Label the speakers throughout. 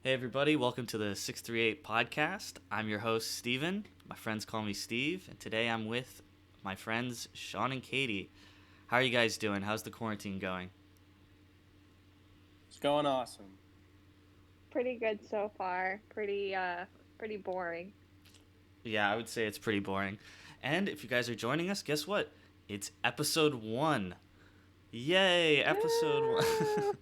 Speaker 1: Hey everybody, welcome to the 638 podcast. I'm your host Steven. My friends call me Steve, and today I'm with my friends Sean and Katie. How are you guys doing? How's the quarantine going?
Speaker 2: It's going awesome.
Speaker 3: Pretty good so far. Pretty boring.
Speaker 1: Yeah, I would say it's pretty boring. And if you guys are joining us, guess what? It's episode 1. Yay, episode 1.
Speaker 3: Woo!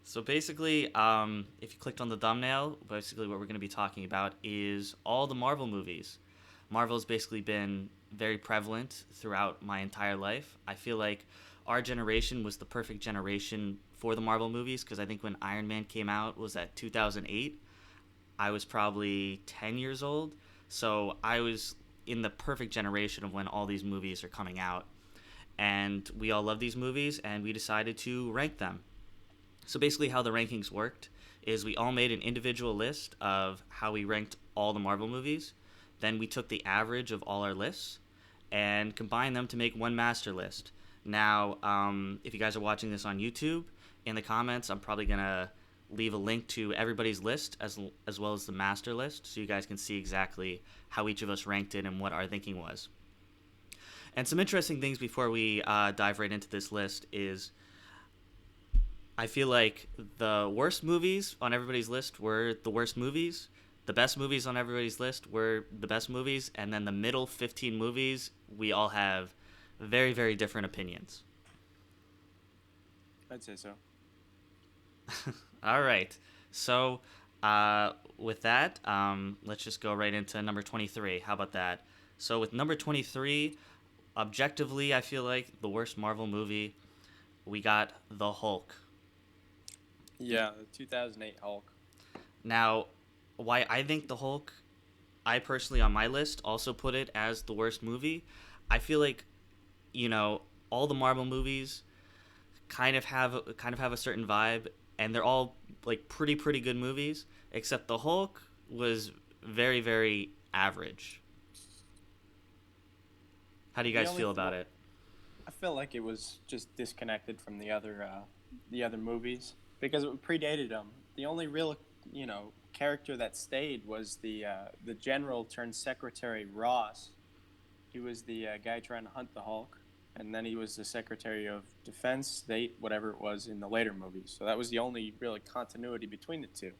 Speaker 1: So basically, if you clicked on the thumbnail, basically what we're going to be talking about is all the Marvel movies. Marvel's basically been very prevalent throughout my entire life. I feel like our generation was the perfect generation for the Marvel movies because I think when Iron Man came out was at 2008. I was probably 10 years old. So I was in the perfect generation of when all these movies are coming out. And we all love these movies and we decided to rank them. So basically, how the rankings worked is we all made an individual list of how we ranked all the Marvel movies. Then we took the average of all our lists and combined them to make one master list. Now, if you guys are watching this on YouTube, in the comments, I'm probably gonna leave a link to everybody's list as well as the master list, so you guys can see exactly how each of us ranked it and what our thinking was. And some interesting things before we dive right into this list is I feel like the worst movies on everybody's list were the worst movies. The best movies on everybody's list were the best movies, and then the middle 15 movies, we all have very, very different opinions.
Speaker 2: I'd say so.
Speaker 1: All right. So, with that, let's just go right into number 23. How about that? So, with number 23, objectively, I feel like the worst Marvel movie, we got The Hulk.
Speaker 2: Yeah, the 2008 Hulk.
Speaker 1: Now, why I think The Hulk, I personally on my list also put it as the worst movie. I feel like, all the Marvel movies kind of have a certain vibe, and they're all like pretty good movies. Except The Hulk was very very average. How do you
Speaker 2: The
Speaker 1: guys
Speaker 2: only
Speaker 1: feel
Speaker 2: th-
Speaker 1: about it?
Speaker 2: I felt like it was just disconnected from the other movies because it predated them. The only real, character that stayed was the general turned secretary Ross. He was the guy trying to hunt the Hulk, and then he was the Secretary of Defense, State, whatever it was in the later movies. So that was the only really continuity between the two,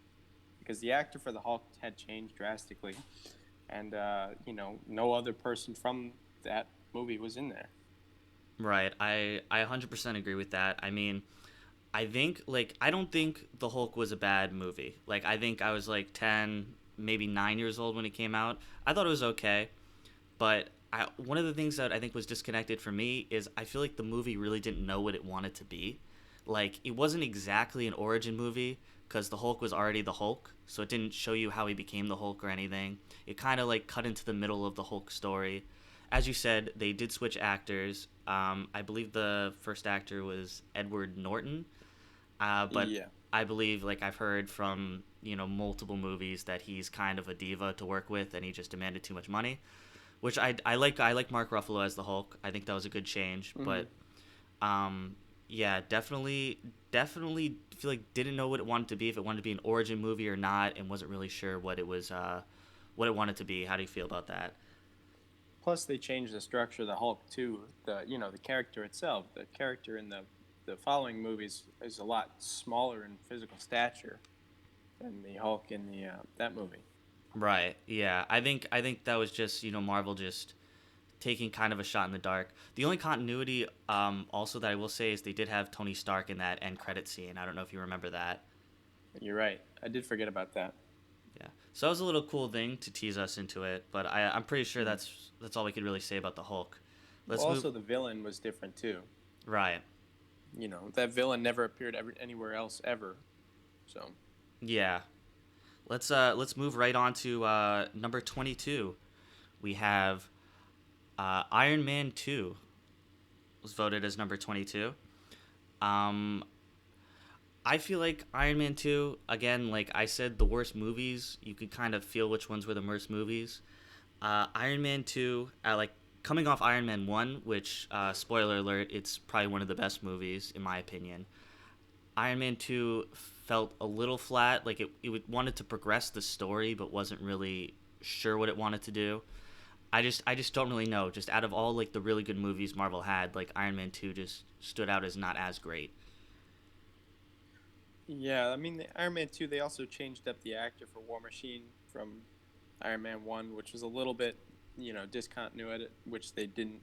Speaker 2: because the actor for the Hulk had changed drastically, and no other person from that movie was in there.
Speaker 1: Right. I 100% agree with that. I mean, I think like I don't think The Hulk was a bad movie. Like I think I was like 10, maybe 9 years old when it came out. I thought it was okay. But one of the things that I think was disconnected for me is I feel like the movie really didn't know what it wanted to be. Like it wasn't exactly an origin movie because the Hulk was already the Hulk, so it didn't show you how he became the Hulk or anything. It kind of like cut into the middle of the Hulk story. As you said, they did switch actors. I believe the first actor was Edward Norton, but
Speaker 2: Yeah.
Speaker 1: I believe like I've heard from multiple movies that he's kind of a diva to work with, and he just demanded too much money, which I like Mark Ruffalo as the Hulk. I think that was a good change,
Speaker 2: Mm-hmm.
Speaker 1: but yeah, definitely feel like didn't know what it wanted to be, if it wanted to be an origin movie or not, and wasn't really sure what it wanted to be. How do you feel about that?
Speaker 2: Plus, they changed the structure of the Hulk too. The character itself, the character in the following movies is a lot smaller in physical stature than the Hulk in the that movie.
Speaker 1: Right. Yeah. I think that was just Marvel just taking kind of a shot in the dark. The only continuity also that I will say is they did have Tony Stark in that end credit scene. I don't know if you remember that.
Speaker 2: You're right. I did forget about that.
Speaker 1: Yeah. So that was a little cool thing to tease us into it, but I'm pretty sure
Speaker 2: Mm.
Speaker 1: that's all we could really say about the Hulk.
Speaker 2: Well,
Speaker 1: Let's move.
Speaker 2: also the villain was different too.
Speaker 1: Right.
Speaker 2: That villain never appeared anywhere else ever. So
Speaker 1: Yeah. Let's move right on to number 22. We have Iron Man 2 was voted as number 22. Um I feel like Iron Man 2, again, like I said, the worst movies, you could kind of feel which ones were the worst movies. Iron Man 2, like coming off Iron Man 1, which, spoiler alert, it's probably one of the best movies, in my opinion. Iron Man 2 felt a little flat. Like wanted to progress the story, but wasn't really sure what it wanted to do. I just don't really know. Just out of all like the really good movies Marvel had, like Iron Man 2 just stood out as not as great.
Speaker 2: Yeah, I mean, the Iron Man 2, they also changed up the actor for War Machine from Iron Man 1, which was a little bit, discontinuity, which they didn't,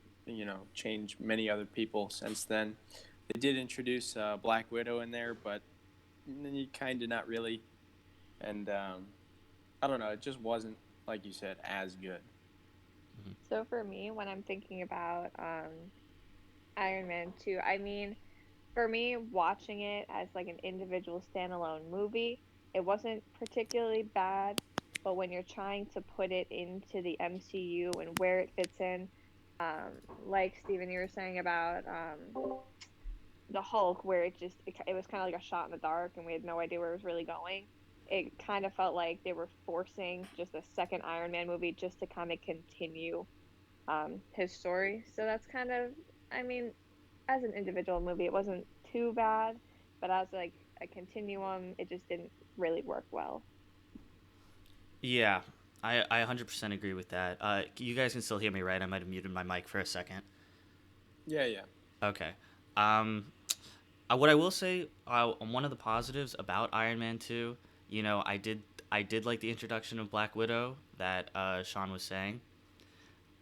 Speaker 2: change many other people since then. They did introduce Black Widow in there, but you kind of not really. And I don't know, it just wasn't, like you said, as good.
Speaker 3: So for me, when I'm thinking about Iron Man 2, I mean, for me, watching it as like an individual standalone movie, it wasn't particularly bad, but when you're trying to put it into the MCU and where it fits in, um, like Steven, you were saying about the Hulk, where it was kind of like a shot in the dark and we had no idea where it was really going. It kind of felt like they were forcing just a second Iron Man movie just to kind of continue his story. So that's kind of, I mean, as an individual movie, it wasn't too bad, but as like a continuum, it just didn't really work well.
Speaker 1: Yeah, I 100% agree with that. You guys can still hear me, right? I might have muted my mic for a second.
Speaker 2: Yeah, yeah.
Speaker 1: Okay. Um, what I will say, one of the positives about Iron Man 2, I did like the introduction of Black Widow that Sean was saying.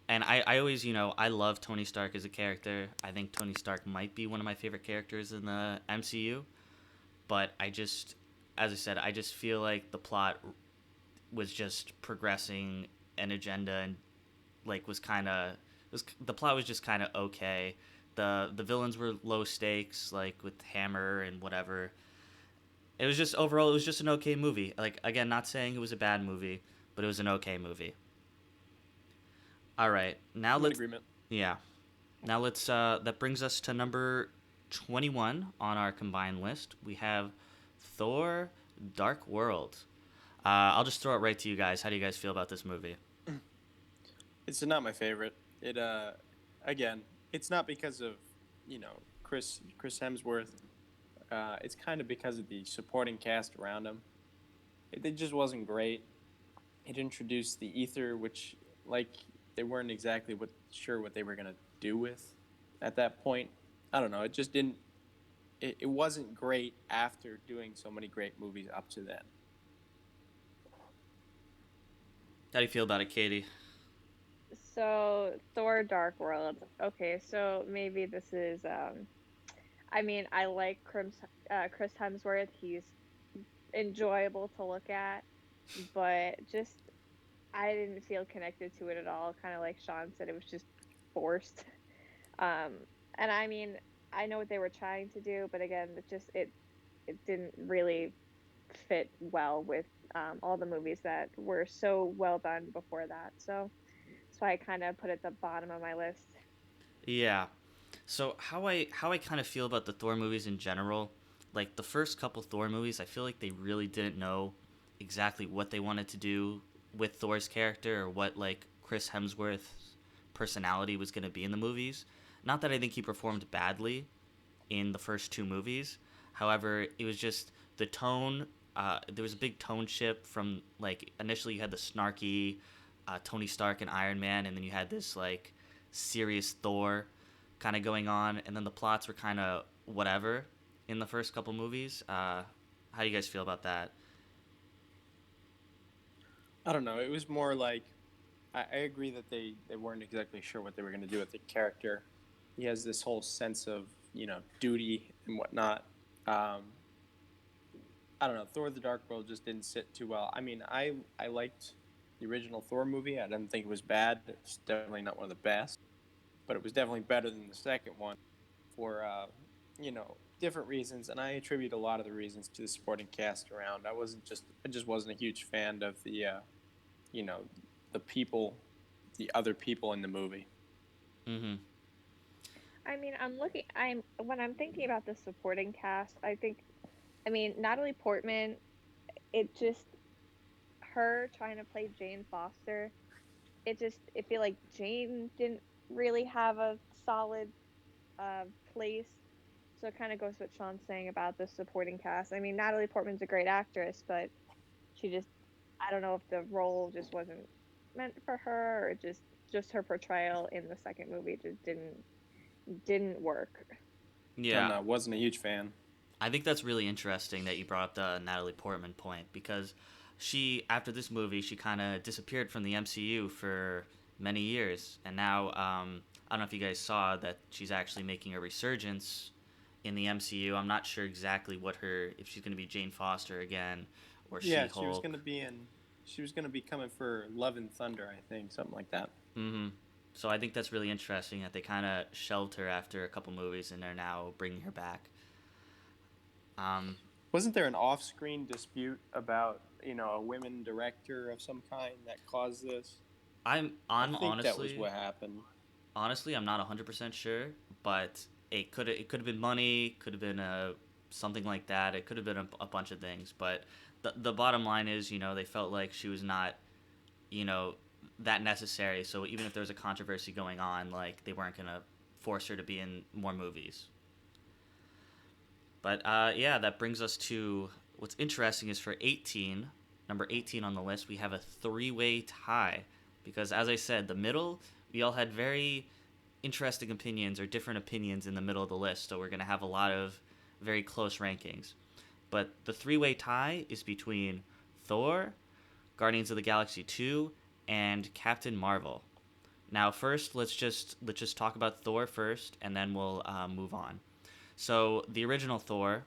Speaker 1: And I always, I love Tony Stark as a character. I think Tony Stark might be one of my favorite characters in the MCU. But as I said, I just feel like the plot was just progressing an agenda and like the plot was just kind of okay. The villains were low stakes, like with Hammer and whatever. It was just overall, it was just an okay movie. Like again, not saying it was a bad movie, but it was an okay movie. All right, now
Speaker 2: I'm in
Speaker 1: let's
Speaker 2: agreement.
Speaker 1: yeah. Now let's that brings us to number 21 on our combined list. We have Thor: Dark World. I'll just throw it right to you guys. How do you guys feel about this movie?
Speaker 2: It's not my favorite. It again, it's not because of Chris Hemsworth. It's kind of because of the supporting cast around him. It just wasn't great. It introduced the ether, which like they weren't exactly sure what they were gonna do with at that point. I don't know. It just didn't. It wasn't great after doing so many great movies up to then.
Speaker 1: How do you feel about it, Katie?
Speaker 3: So Thor: Dark World. Okay, so maybe this is. I mean, I like Chris Hemsworth. He's enjoyable to look at, but just I didn't feel connected to it at all. Kind of like Sean said, it was just forced. Um, and I mean, I know what they were trying to do, but again, it didn't really fit well with all the movies that were so well done before that. So that's why I kind of put it at the bottom of my list.
Speaker 1: Yeah. So how I kind of feel about the Thor movies in general, like the first couple Thor movies, I feel like they really didn't know exactly what they wanted to do with Thor's character or what like Chris Hemsworth's personality was going to be in the movies. Not that I think he performed badly in the first two movies. However, it was just the tone. There was a big tone shift from like initially you had the snarky Tony Stark and Iron Man, and then you had this like serious Thor kind of going on, and then the plots were kind of whatever in the first couple movies. How do you guys feel about that?
Speaker 2: I don't know. It was more like I agree that they weren't exactly sure what they were going to do with the character. He has this whole sense of duty and whatnot. Um, I don't know. Thor: The Dark World just didn't sit too well. I mean, I liked the original Thor movie. I didn't think it was bad. It's definitely not one of the best, but it was definitely better than the second one for different reasons. And I attribute a lot of the reasons to the supporting cast around. I just wasn't a huge fan of the you know the people, the other people in the movie.
Speaker 1: Mm-hmm.
Speaker 3: I mean, I'm when I'm thinking about the supporting cast, I mean, Natalie Portman, it just her trying to play Jane Foster, it feel like Jane didn't really have a solid uh, place. So it kind of goes what Sean's saying about the supporting cast. I mean, Natalie Portman's a great actress, but she just, I don't know if the role just wasn't meant for her, or just her portrayal in the second movie just didn't work.
Speaker 2: I don't
Speaker 1: Yeah,
Speaker 2: know. Wasn't a huge fan.
Speaker 1: I think that's really interesting that you brought up the Natalie Portman point because she, after this movie, she kind of disappeared from the MCU for many years, and now I don't know if you guys saw that she's actually making a resurgence in the MCU. I'm not sure exactly what her if she's going to be Jane Foster again or
Speaker 2: Yeah, she was
Speaker 1: She-Hulk.
Speaker 2: gonna be in. She was gonna be coming for Love and Thunder, I think, something like that.
Speaker 1: Mm-hmm. So I think that's really interesting that they kind of shelved her after a couple movies and they're now bringing her back. Um,
Speaker 2: Wasn't there an off-screen dispute about a women director of some kind that caused this? I
Speaker 1: I'm
Speaker 2: think that was what happened.
Speaker 1: honestly I'm not 100% sure, but it could have been money, could have been something like that. It could have been a bunch of things, but the bottom line is, they felt like she was not, you know, that necessary. So even if there was a controversy going on, like they weren't gonna force her to be in more movies. But yeah, that brings us to what's interesting is for 18, number 18 on the list, we have a three-way tie because, as I said, the middle we all had very interesting opinions or different opinions in the middle of the list. So we're gonna have a lot of very close rankings. But the three-way tie is between Thor, Guardians of the Galaxy 2, and Captain Marvel. Now, first, let's just talk about Thor first, and then we'll move on. So, the original Thor,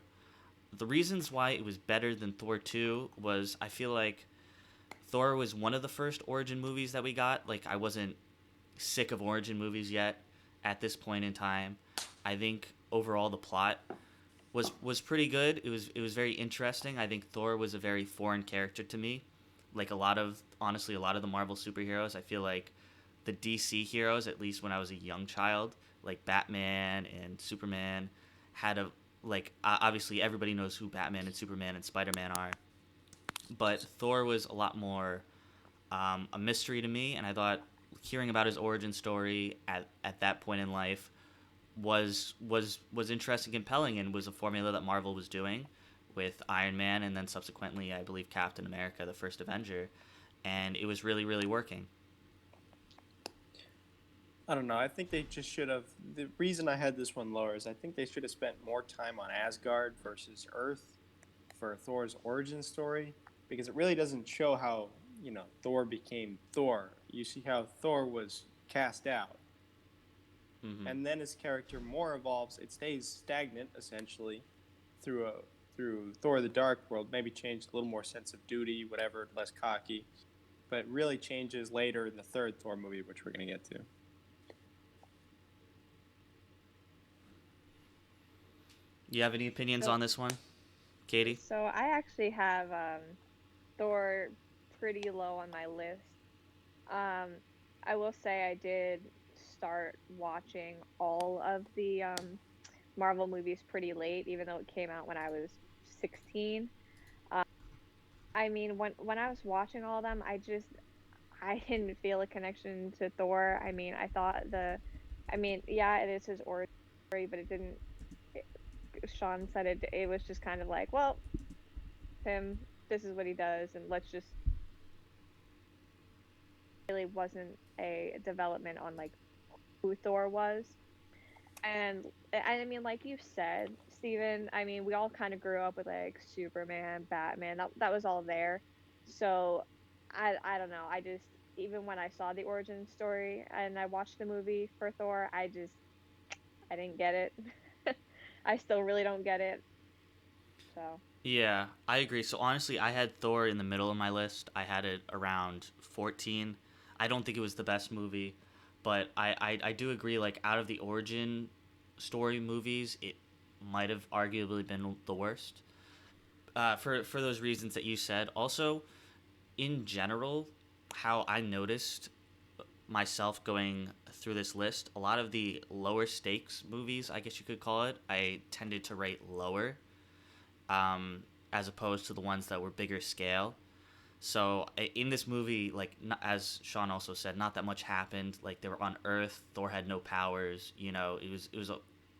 Speaker 1: the reasons why it was better than Thor 2 was I feel like Thor was one of the first origin movies that we got. Like, I wasn't sick of origin movies yet at this point in time. I think overall the plot was pretty good. It was very interesting. I think Thor was a very foreign character to me. Like honestly, a lot of the Marvel superheroes, I feel like the DC heroes, at least when I was a young child, like Batman and Superman, had a obviously everybody knows who Batman and Superman and Spider Man are, but Thor was a lot more a mystery to me, and I thought hearing about his origin story at that point in life was interesting, compelling, and was a formula that Marvel was doing with Iron Man and then subsequently I believe Captain America, the first Avenger, and it was really really working.
Speaker 2: I don't know. I think they just should have. The reason I had this one lower is I think they should have spent more time on Asgard versus Earth for Thor's origin story because it really doesn't show how Thor became Thor. You see how Thor was cast out,
Speaker 1: Hmm.
Speaker 2: and then his character more evolves. It stays stagnant essentially through Thor: The Dark World. Maybe changed a little more sense of duty, whatever, less cocky, but it really changes later in the third Thor movie, which we're gonna get to.
Speaker 1: You have any opinions
Speaker 3: So
Speaker 1: on this one, Katie?
Speaker 3: so I actually have Thor pretty low on my list. Um, I will say I did start watching all of the Marvel movies pretty late, even though it came out when I was 16. Um, I mean, when I was watching all of them, I didn't feel a connection to Thor. I mean, I mean, yeah, it is his origin story, but it didn't. It, Sean said it was just kind of like, well, him. This is what he does, and let's just really wasn't a development on like who Thor was. And I mean, like you said, Steven, I mean, we all kind of grew up with like Superman, Batman. That was all there. So I don't know. I just even when I saw the origin story and I watched the movie for Thor, I didn't get it. I still really don't get it. So
Speaker 1: Yeah, I agree. So honestly, I had Thor in the middle of my list. I had it around 14. I don't think it was the best movie, but I do agree, like, out of the origin story movies, it might have arguably been the worst. For those reasons that you said. Also, in general, how I noticed myself going through this list, a lot of the lower stakes movies, I guess you could call it, I tended to rate lower, um, as opposed to the ones that were bigger scale. So in this movie, like as Sean also said, not that much happened. Like they were on Earth, Thor had no powers. It was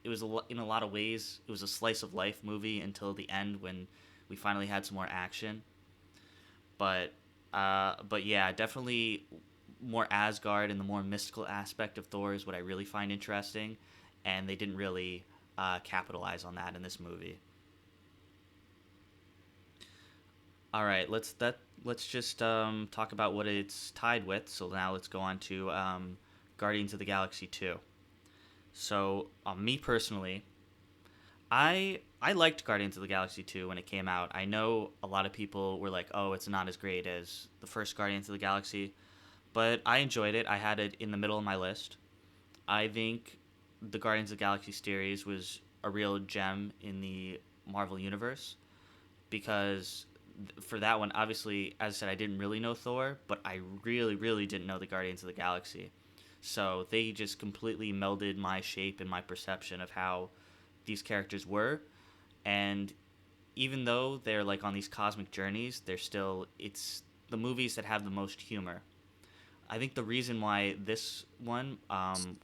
Speaker 1: in a lot of ways it was a slice of life movie until the end when we finally had some more action. But yeah, definitely more Asgard and the more mystical aspect of Thor is what I really find interesting, and they didn't really capitalize on that in this movie. All right, let's just talk about what it's tied with. So now let's go on to Guardians of the Galaxy 2. So me personally, I liked Guardians of the Galaxy 2 when it came out. I know a lot of people were like, "Oh, it's not as great as the first Guardians of the Galaxy," but I enjoyed it. I had it in the middle of my list. I think the Guardians of the Galaxy series was a real gem in the Marvel universe because for that one, obviously, as I said, I didn't really know Thor, but I really, really didn't know the Guardians of the Galaxy. So they just completely melded my shape and my perception of how these characters were. And even though they're like on these cosmic journeys, they're still it's the movies that have the most humor. I think the reason why this one,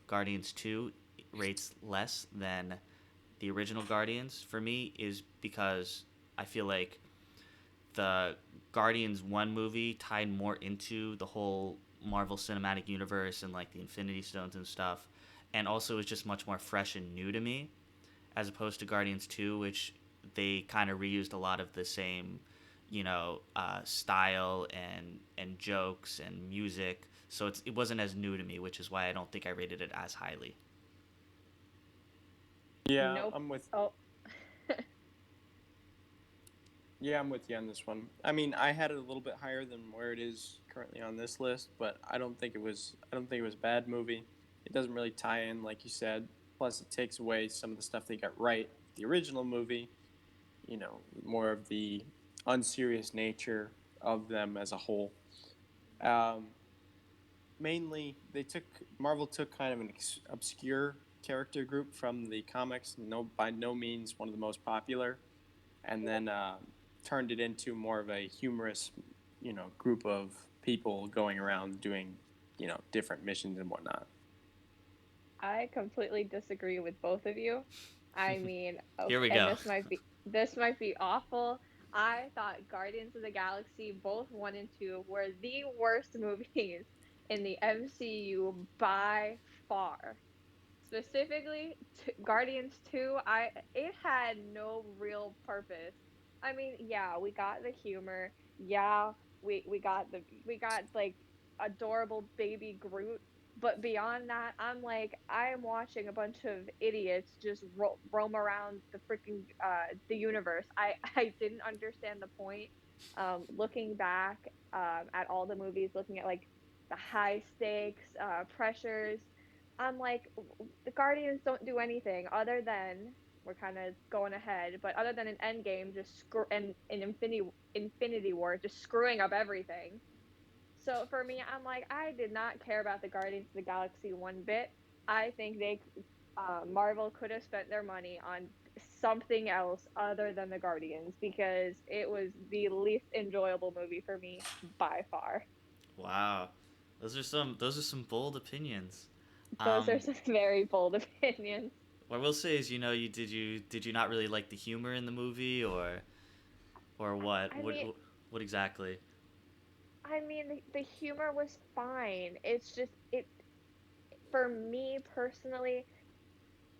Speaker 1: Guardians 2, rates less than the original Guardians for me is because I feel like the Guardians 1 movie tied more into the whole Marvel Cinematic Universe and like the Infinity Stones and stuff, and also is just much more fresh and new to me, as opposed to Guardians 2, which they kind of reused a lot of the same, style and jokes and music. So it wasn't as new to me, which is why I don't think I rated it as highly.
Speaker 2: Yeah,
Speaker 3: Nope.
Speaker 2: I'm with.
Speaker 3: Oh,
Speaker 2: Yeah, I'm with you on this one. I mean, I had it a little bit higher than where it is currently on this list, but I don't think it was. I don't think it was a bad movie. It doesn't really tie in, like you said. Plus, it takes away some of the stuff they got right with the original movie. More of the unserious nature of them as a whole. Um, Mainly, Marvel took kind of an obscure character group from the comics. No, by no means one of the most popular, and then turned it into more of a humorous, group of people going around doing, different missions and whatnot.
Speaker 3: I completely disagree with both of you. I mean,
Speaker 1: Here
Speaker 3: okay,
Speaker 1: we
Speaker 3: and
Speaker 1: go.
Speaker 3: this might be awful. I thought Guardians of the Galaxy both 1 and 2 were the worst movies in the MCU by far. Specifically, Guardians 2, it had no real purpose. I mean, yeah, we got the humor. Yeah, we got like adorable baby Groot, but beyond that, I'm like I am watching a bunch of idiots just roam around the universe. I didn't understand the point. Looking back at all the movies, looking at like the high stakes pressures, I'm like, the Guardians don't do anything other than we're kind of going ahead, but other than an Endgame, just and an Infinity War, just screwing up everything. So for me, I'm like, I did not care about the Guardians of the Galaxy one bit. I think Marvel could have spent their money on something else other than the Guardians because it was the least enjoyable movie for me by far.
Speaker 1: Wow, those are some bold opinions.
Speaker 3: Those are
Speaker 1: Um,
Speaker 3: some very bold opinions.
Speaker 1: what I will say is, you not really like the humor in the movie, or what?
Speaker 3: I
Speaker 1: What
Speaker 3: mean,
Speaker 1: what exactly?
Speaker 3: the humor was fine. It's just it for me personally,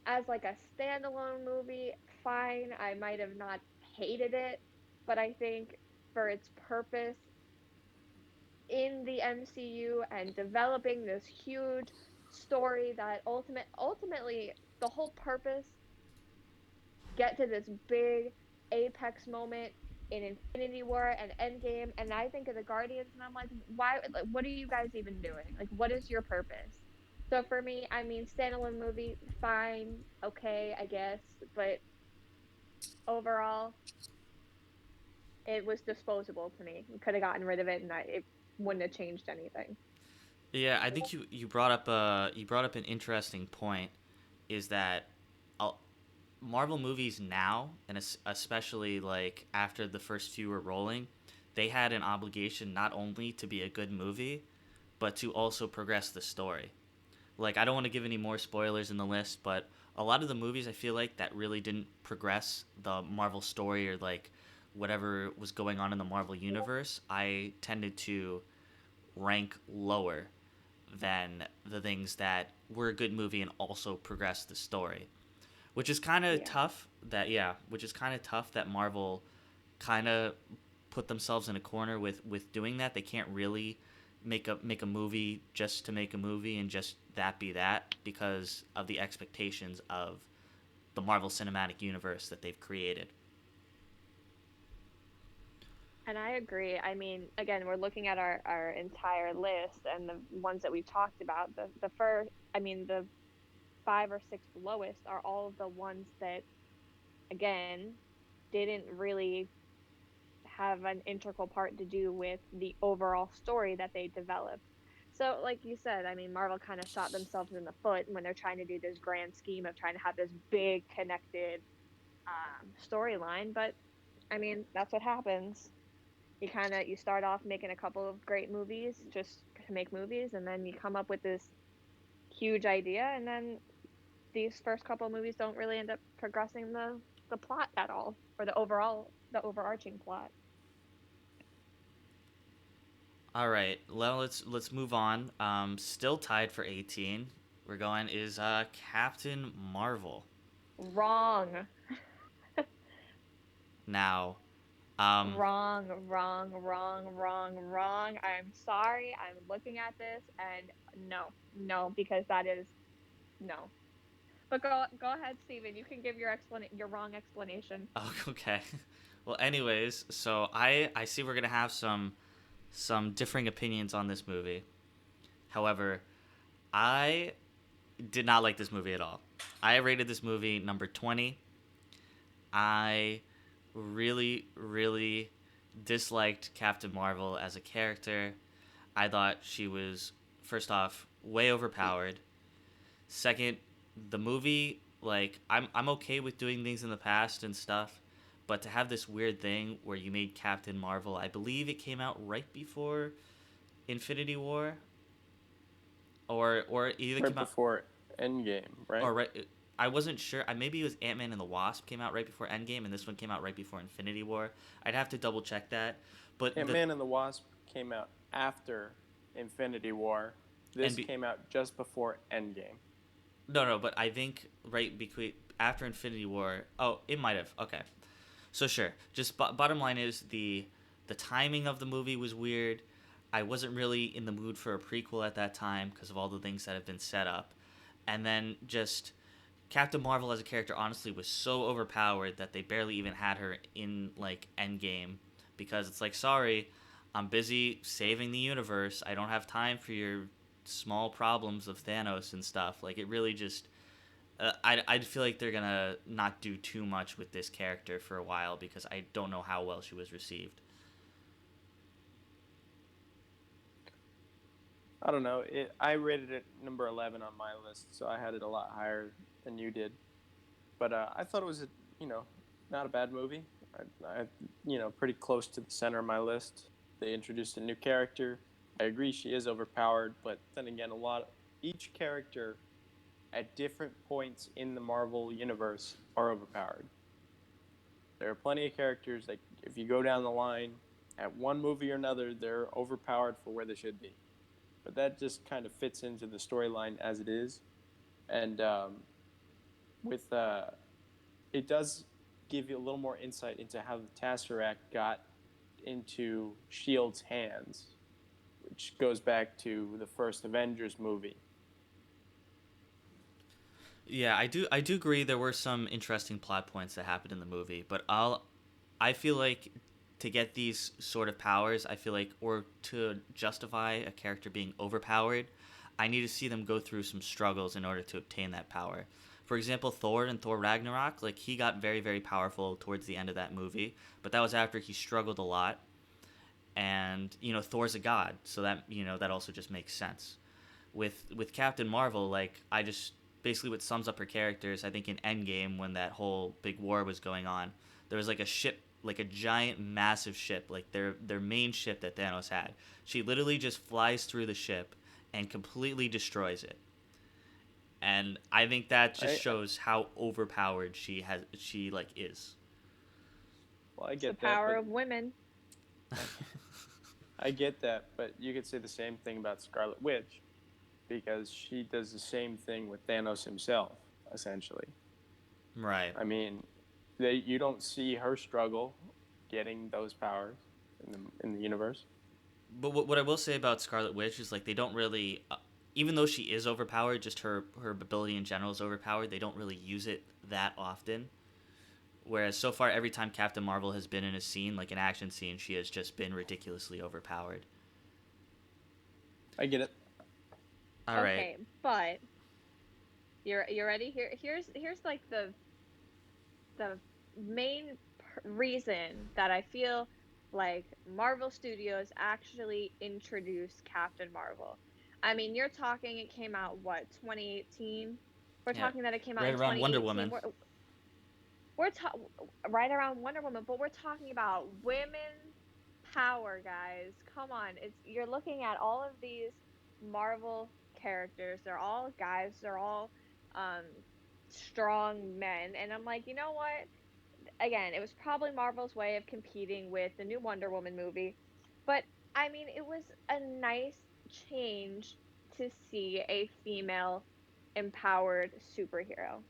Speaker 3: as like a standalone movie, fine. I might have not hated it, but I think for its purpose in the MCU and developing this huge story that ultimately the whole purpose get to this big apex moment in Infinity War and Endgame, and I think of the Guardians, and I'm like, why? Like, what are you guys even doing? Like, what is your purpose? So for me, I mean, standalone movie, fine, okay, I guess, but overall, it was disposable to me. We could have gotten rid of it, and it wouldn't have changed anything.
Speaker 1: Yeah, I think you brought up an interesting point. Is that uh, Marvel movies now, and especially like after the first few were rolling, they had an obligation not only to be a good movie, but to also progress the story. Like, I don't want to give any more spoilers in the list, but a lot of the movies I feel like that really didn't progress the Marvel story or like whatever was going on in the Marvel universe, I tended to rank lower than the things that were a good movie and also progressed the story. Which is kind of
Speaker 3: Yeah.
Speaker 1: tough which is kind of tough that Marvel kind of put themselves in a corner with doing that. They can't really make a movie just to make a movie and just that be that because of the expectations of the Marvel Cinematic Universe that they've created.
Speaker 3: And I agree. I mean, again, we're looking at our entire list and the ones that we've talked about. The first, I mean, the five or six lowest are all of the ones that, again, didn't really have an integral part to do with the overall story that they developed. So, like you said, I mean, Marvel kind of shot themselves in the foot when they're trying to do this grand scheme of trying to have this big connected storyline. But I mean, that's what happens. You start off making a couple of great movies just to make movies, and then you come up with this huge idea, and then these first couple of movies don't really end up progressing the plot at all, or the overarching plot.
Speaker 1: All right, well let's move on. Still tied for 18. We're going is Captain Marvel.
Speaker 3: Wrong.
Speaker 1: Now,
Speaker 3: Wrong, wrong, wrong, wrong, wrong. I'm sorry. I'm looking at this and no, no, because that is no. But go ahead, Steven. You can give your wrong explanation.
Speaker 1: oh, okay. Well, anyways, so I see we're gonna have some differing opinions on this movie. However, I did not like this movie at all. I rated this movie number 20. I really, really disliked Captain Marvel as a character. I thought she was, first off, way overpowered. Second, the movie, like, I'm okay with doing things in the past and stuff, but to have this weird thing where you made Captain Marvel, I believe it came out right before Infinity War, or either
Speaker 2: Right
Speaker 1: came out
Speaker 2: before Endgame, right?
Speaker 1: or right. I wasn't sure. Maybe it was Ant-Man and the Wasp came out right before Endgame, and this one came out right before Infinity War. I'd have to double check that. But
Speaker 2: Ant-Man and the Wasp came out after Infinity War. This came out just before Endgame.
Speaker 1: no, but I think right between after Infinity War. Oh, it might have. Okay, so sure. Just bottom line is the timing of the movie was weird. I wasn't really in the mood for a prequel at that time because of all the things that have been set up, and then just Captain Marvel as a character honestly was so overpowered that they barely even had her in like Endgame because it's like sorry, I'm busy saving the universe. I don't have time for your small problems of Thanos and stuff. Like it really just I feel like they're gonna not do too much with this character for a while because I don't know how well she was received.
Speaker 2: I don't know. I rated it number 11 on my list, so I had it a lot higher than you did. But I thought it was not a bad movie. Pretty close to the center of my list. They introduced a new character. I agree she is overpowered, but then again, each character at different points in the Marvel universe are overpowered. There are plenty of characters that, if you go down the line, at one movie or another, they're overpowered for where they should be. But that just kind of fits into the storyline as it is, and with it does give you a little more insight into how the Tesseract got into Shield's hands, which goes back to the first Avengers movie.
Speaker 1: Yeah, I do agree there were some interesting plot points that happened in the movie, but I feel like to get these sort of powers, I feel like or to justify a character being overpowered, I need to see them go through some struggles in order to obtain that power. For example, Thor in Thor Ragnarok, like he got very very powerful towards the end of that movie, but that was after he struggled a lot. And Thor's a god, so that also just makes sense. With Captain Marvel, like I just basically what sums up her characters. I think in Endgame when that whole big war was going on, there was like a ship, like a giant massive ship, like their main ship that Thanos had. She literally just flies through the ship and completely destroys it. And I think that just
Speaker 2: I
Speaker 1: shows how overpowered she like is.
Speaker 2: well, I
Speaker 3: It's the
Speaker 2: get that,
Speaker 3: power
Speaker 2: but
Speaker 3: of women.
Speaker 2: I get that, but you could say the same thing about Scarlet Witch because she does the same thing with Thanos himself, essentially.
Speaker 1: Right.
Speaker 2: I mean, you don't see her struggle getting those powers in the universe.
Speaker 1: But what I will say about Scarlet Witch is like they don't really, even though she is overpowered, just her ability in general is overpowered. They don't really use it that often. Whereas so far, every time Captain Marvel has been in a scene, like an action scene, she has just been ridiculously overpowered.
Speaker 2: I get it.
Speaker 1: All right.
Speaker 3: Okay, but you're ready? Here's like the main reason that I feel like Marvel Studios actually introduced Captain Marvel. I mean, you're talking it came out what, 2018? We're
Speaker 1: Yeah.
Speaker 3: talking that it came out
Speaker 1: Right
Speaker 3: in
Speaker 1: around Wonder
Speaker 3: 2018.
Speaker 1: Woman.
Speaker 3: We're right around Wonder Woman, but we're talking about women power, guys. Come on. It's you're looking at all of these Marvel characters. They're all guys. They're all um strong men, and I'm like, "You know what? Again, it was probably Marvel's way of competing with the new Wonder Woman movie. But I mean, it was a nice change to see a female empowered superhero.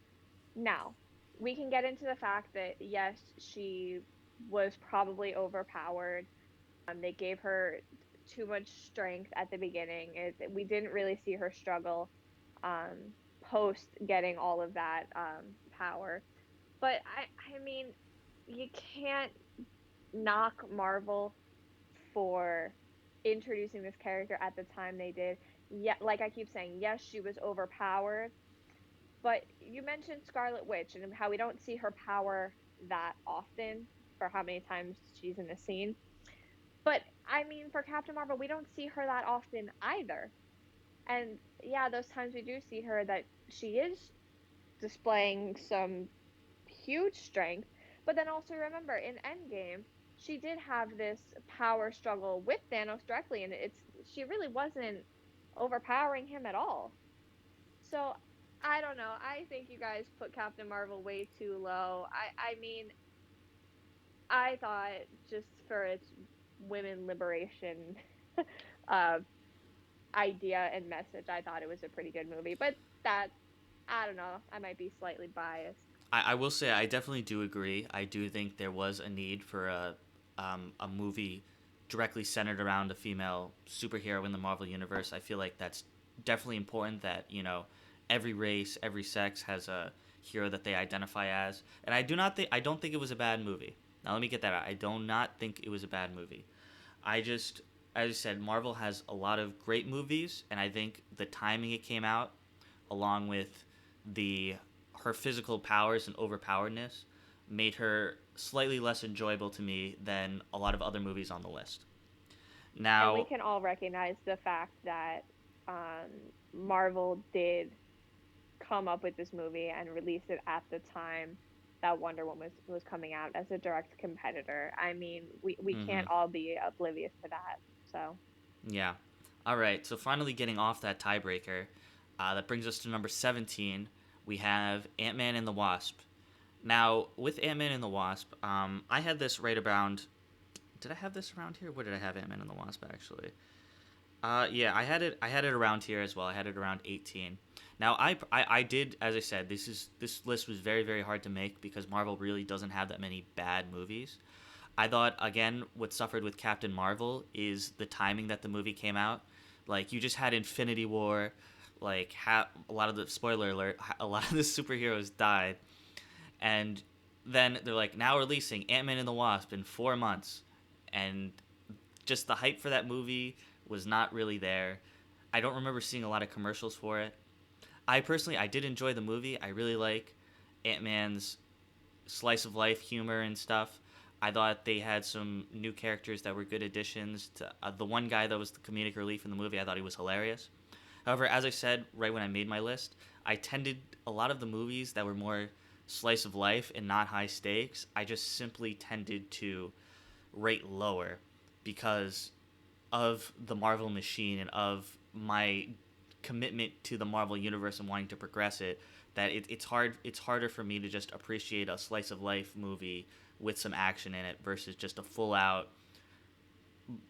Speaker 3: Now, we can get into the fact that yes, she was probably overpowered. They gave her too much strength at the beginning. We didn't really see her struggle um, post getting all of that power. But I mean, you can't knock Marvel for introducing this character at the time they did. Yeah, like I keep saying, yes, she was overpowered, but you mentioned Scarlet Witch and how we don't see her power that often for how many times she's in the scene. But I mean, for Captain Marvel, we don't see her that often either. And yeah, those times we do see her that she is displaying some huge strength. But then also remember in Endgame, she did have this power struggle with Thanos directly, and she really wasn't overpowering him at all. So I don't know. I think you guys put Captain Marvel way too low. I mean, I thought just for its women liberation uh, idea and message, I thought it was a pretty good movie. But that I don't know. I might be slightly biased.
Speaker 1: I will say I definitely do agree. I do think there was a need for a movie directly centered around a female superhero in the Marvel universe. I feel like that's definitely important that, every race, every sex has a hero that they identify as. And I don't think it was a bad movie. Now let me get that out. I do not think it was a bad movie. I just as I said, Marvel has a lot of great movies, and I think the timing it came out, along with the her physical powers and overpoweredness, made her slightly less enjoyable to me than a lot of other movies on the list.
Speaker 3: And we
Speaker 1: Now,
Speaker 3: can all recognize the fact that um, Marvel did come up with this movie and release it at the time that Wonder Woman was coming out as a direct competitor. I mean, we
Speaker 1: mhm,
Speaker 3: can't all be oblivious to that. So,
Speaker 1: yeah. All right, so finally getting off that tiebreaker, that brings us to number 17. We have Ant-Man and the Wasp. Now, with Ant-Man and the Wasp, I had this right around. Did I have this around here? Where did I have Ant-Man and the Wasp actually? Yeah, I had it. I had it around here as well. I had it around 18. Now, I did, as I said, this list was very very hard to make because Marvel really doesn't have that many bad movies. I thought again, what suffered with Captain Marvel is the timing that the movie came out. Like you just had Infinity War, like a lot of the spoiler alert, a lot of the superheroes died, and then they're like now releasing Ant-Man and the Wasp in 4 months, and just the hype for that movie was not really there. I don't remember seeing a lot of commercials for it. I did enjoy the movie. I really like Ant-Man's slice of life humor and stuff. I thought they had some new characters that were good additions to the one guy that was the comedic relief in the movie. I thought he was hilarious. However, as I said right when I made my list, I tended a lot of the movies that were more slice of life and not high stakes. I just simply tended to rate lower because of the Marvel machine and of my commitment to the Marvel universe and wanting to progress it, that it's harder for me to just appreciate a slice of life movie with some action in it versus just a full out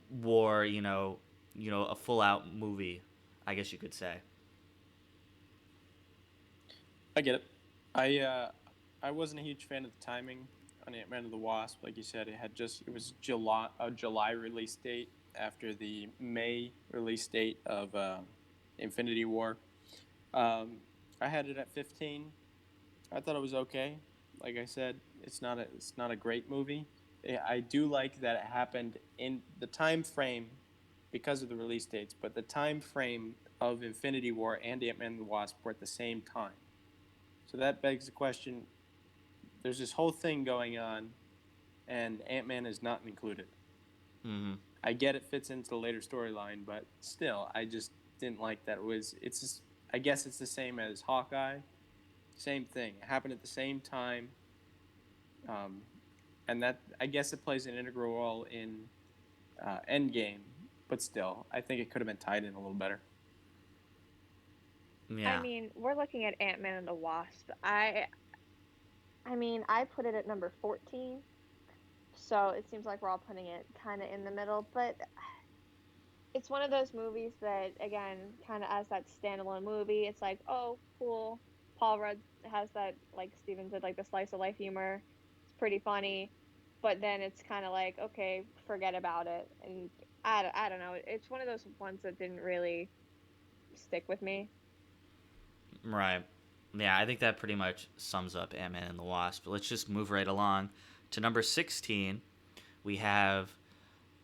Speaker 1: war, a full out movie, I guess you could say.
Speaker 2: I get it. I wasn't a huge fan of the timing on Ant-Man and the Wasp. Like you said, it was a July release date after the May release date of Infinity War. I had it at 15. I thought it was okay. Like I said, it's not a great movie. I do like that it happened in the time frame because of the release dates, but the time frame of Infinity War and Ant-Man and the Wasp were at the same time. So that begs the question, there's this whole thing going on, and Ant-Man is not included.
Speaker 1: Mm-hmm.
Speaker 2: I get it fits into the later storyline, but still, I just didn't like that. I guess it's the same as Hawkeye. Same thing. It happened at the same time. And that, I guess it plays an integral role in Endgame, but still, I think it could have been tied in a little better.
Speaker 1: Yeah.
Speaker 3: I mean, we're looking at Ant-Man and the Wasp. I put it at number 14. So it seems like we're all putting it kind of in the middle, but it's one of those movies that, again, kind of as that standalone movie, it's like, oh, cool. Paul Rudd has that, like Steven said, like the slice of life humor. It's pretty funny, but then it's kind of like, okay, forget about it. And I don't know. It's one of those ones that didn't really stick with me.
Speaker 1: Right. Yeah, I think that pretty much sums up Ant-Man and the Wasp. But let's just move right along to number 16. We have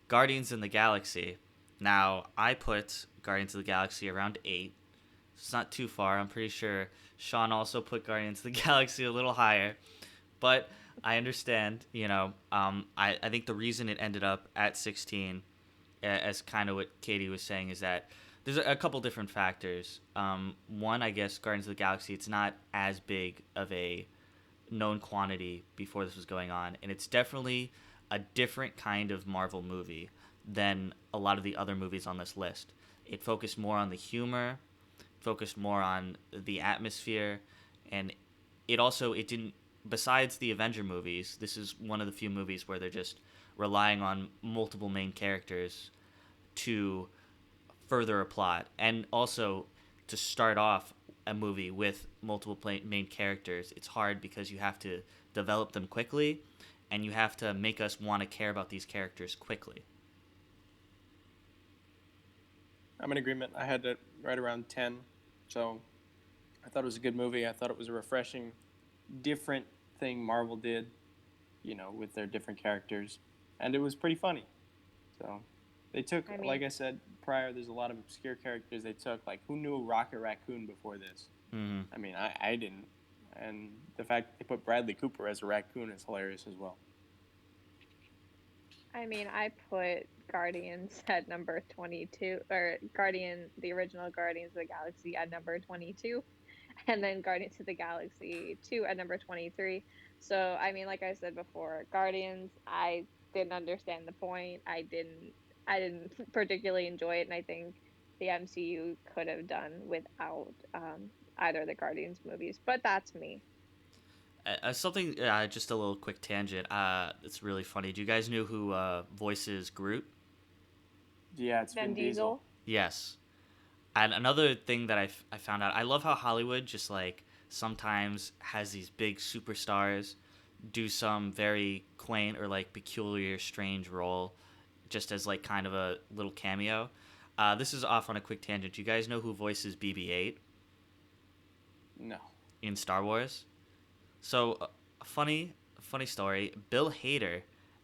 Speaker 1: Guardians in the Galaxy. Now, I put Guardians of the Galaxy around 8. It's not too far. I'm pretty sure Sean also put Guardians of the Galaxy a little higher. But I understand, I think the reason it ended up at 16, as kind of what Katie was saying, is that there's a couple different factors. One, I guess, Guardians of the Galaxy, it's not as big of a known quantity before this was going on. And it's definitely a different kind of Marvel movie than a lot of the other movies on this list. It focused more on the humor, focused more on the atmosphere, and it didn't, besides the Avenger movies, this is one of the few movies where they're just relying on multiple main characters to further a plot, and also to start off a movie with multiple main characters. It's hard because you have to develop them quickly, and you have to make us want to care about these characters quickly.
Speaker 2: I'm in agreement. I had it right around 10, so I thought it was a good movie. I thought it was a refreshing, different thing Marvel did, with their different characters, and it was pretty funny. So they took, like I said prior, there's a lot of obscure characters they took. Like, who knew Rocket Raccoon before this?
Speaker 1: Mm-hmm.
Speaker 2: I mean, I didn't. And the fact that they put Bradley Cooper as a raccoon is hilarious as well.
Speaker 3: I put Guardians at number 22, or the original Guardians of the Galaxy at number 22, and then Guardians of the Galaxy 2 at number 23. So, like I said before, Guardians, I didn't understand the point. I didn't particularly enjoy it, and I think the MCU could have done without either of the Guardians movies, but that's me.
Speaker 1: Something, just a little quick tangent. It's really funny. Do you guys know who voices Groot?
Speaker 2: Yeah, it's Vin Diesel.
Speaker 1: Yes. And another thing that I found out, I love how Hollywood just like sometimes has these big superstars do some very quaint or like peculiar, strange role, just as like kind of a little cameo. This is off on a quick tangent. Do you guys know who voices BB-8?
Speaker 2: No.
Speaker 1: In Star Wars? So, a funny story. Bill Hader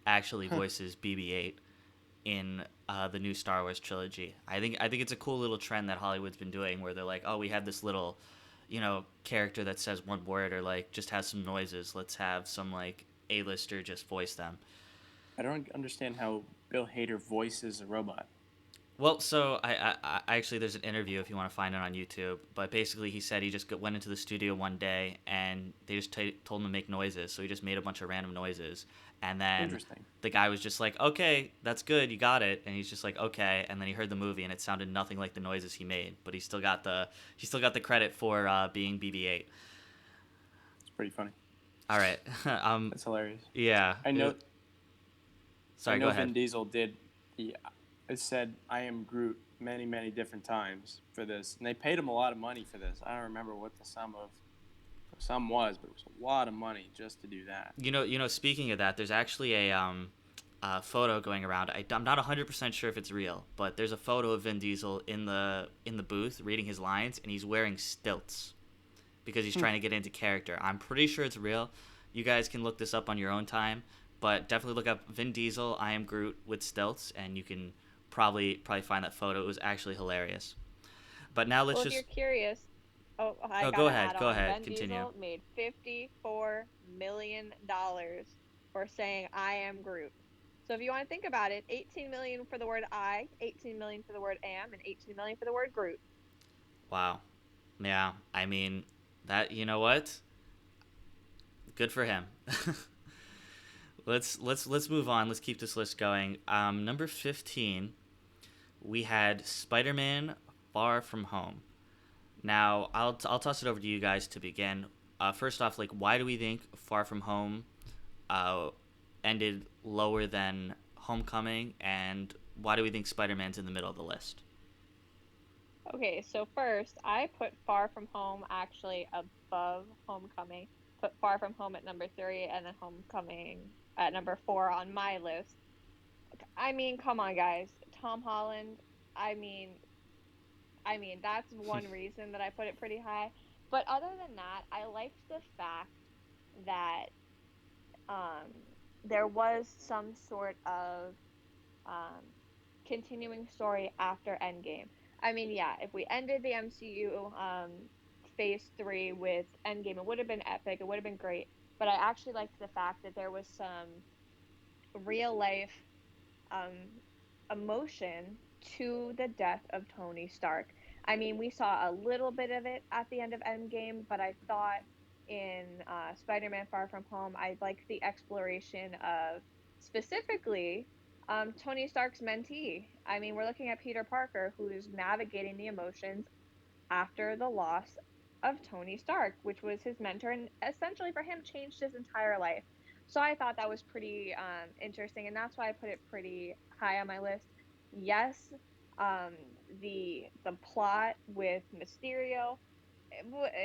Speaker 1: actually voices BB-8 in the new Star Wars trilogy. I think it's a cool little trend that Hollywood's been doing, where they're like, oh, we have this little, character that says one word or like just has some noises. Let's have some like A-lister just voice them.
Speaker 2: I don't understand how Bill Hader voices a robot.
Speaker 1: Well, so I actually there's an interview if you want to find it on YouTube. But basically, he said he just went into the studio one day and they just told him to make noises. So he just made a bunch of random noises, and then
Speaker 2: Interesting.
Speaker 1: the guy was just like, "Okay, that's good, you got it." And he's just like, "Okay." And then he heard the movie and it sounded nothing like the noises he made. But he still got the credit for being BB-8.
Speaker 2: It's pretty funny.
Speaker 1: All right.
Speaker 2: That's hilarious.
Speaker 1: Yeah.
Speaker 2: I know.
Speaker 1: Sorry,
Speaker 2: I
Speaker 1: go
Speaker 2: know
Speaker 1: ahead.
Speaker 2: Vin Diesel did the. It said "I am Groot" many, many different times for this, and they paid him a lot of money for this. I don't remember what the sum was, but it was a lot of money just to do that.
Speaker 1: Speaking of that, there's actually a photo going around. I'm not 100% sure if it's real, but there's a photo of Vin Diesel in the booth reading his lines, and he's wearing stilts because he's trying to get into character. I'm pretty sure it's real. You guys can look this up on your own time, but definitely look up Vin Diesel, I am Groot with stilts, and you can probably find that photo. It was actually hilarious. But now let's
Speaker 3: Well, if
Speaker 1: just.
Speaker 3: you're curious, I
Speaker 1: Oh,
Speaker 3: gotta
Speaker 1: go ahead.
Speaker 3: add
Speaker 1: Go
Speaker 3: on.
Speaker 1: ahead.
Speaker 3: Vin
Speaker 1: Continue.
Speaker 3: Diesel made $54 million for saying "I am Groot." So if you want to think about it, 18 million for the word "I," 18 million for the word "am," and 18 million for the word "Groot."
Speaker 1: Wow. Yeah. I mean, that. You know what? Good for him. Let's move on. Let's keep this list going. Number 15, we had Spider-Man: Far From Home. Now, I'll toss it over to you guys to begin. First off, like, why do we think Far From Home uh, ended lower than Homecoming, and why do we think Spider-Man's in the middle of the list?
Speaker 3: Okay, so first, I put Far From Home actually above Homecoming. Put Far From Home at number 3 and then Homecoming at number 4 on my list. I mean, come on, guys. Tom Holland, I mean, that's one reason that I put it pretty high. But other than that, I liked the fact that um, there was some sort of um, continuing story after Endgame. I mean, yeah, if we ended the MCU Phase 3 with Endgame, it would have been epic. It would have been great. But I actually liked the fact that there was some real life um, emotion to the death of Tony Stark. I mean, we saw a little bit of it at the end of Endgame, but I thought in Spider-Man: Far From Home, I liked the exploration of specifically Tony Stark's mentee. I mean, we're looking at Peter Parker, who's navigating the emotions after the loss of Tony Stark, which was his mentor, and essentially for him changed his entire life. So I thought that was pretty interesting, and that's why I put it pretty high on my list. Yes, um, the plot with Mysterio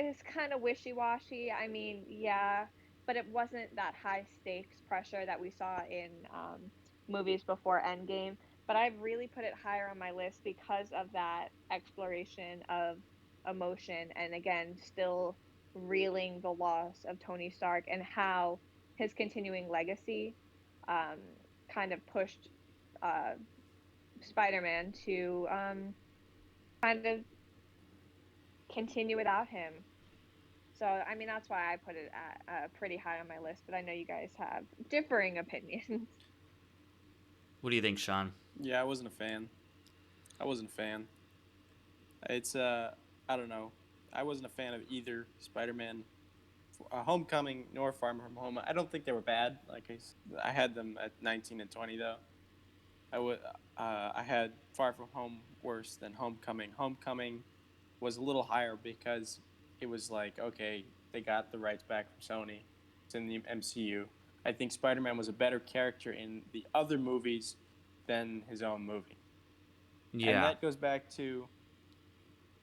Speaker 3: is kind of wishy washy. I mean, yeah, but it wasn't that high stakes pressure that we saw in movies before Endgame. But I've really put it higher on my list because of that exploration of emotion and again, still reeling the loss of Tony Stark and how his continuing legacy um, kind of pushed uh, Spider Man to kind of continue without him. So, I mean, that's why I put it at pretty high on my list, but I know you guys have differing opinions.
Speaker 1: What do you think, Sean?
Speaker 2: Yeah, I wasn't a fan. I wasn't a fan. It's I don't know. I wasn't a fan of either Spider-Man, Homecoming nor Far From Home. I don't think they were bad. I had them at 19 and 20 though. I had Far From Home worse than Homecoming. Homecoming was a little higher because it was like, okay, they got the rights back from Sony. It's in the MCU. I think Spider-Man was a better character in the other movies than his own movie. And
Speaker 1: Yeah.
Speaker 2: that goes back to,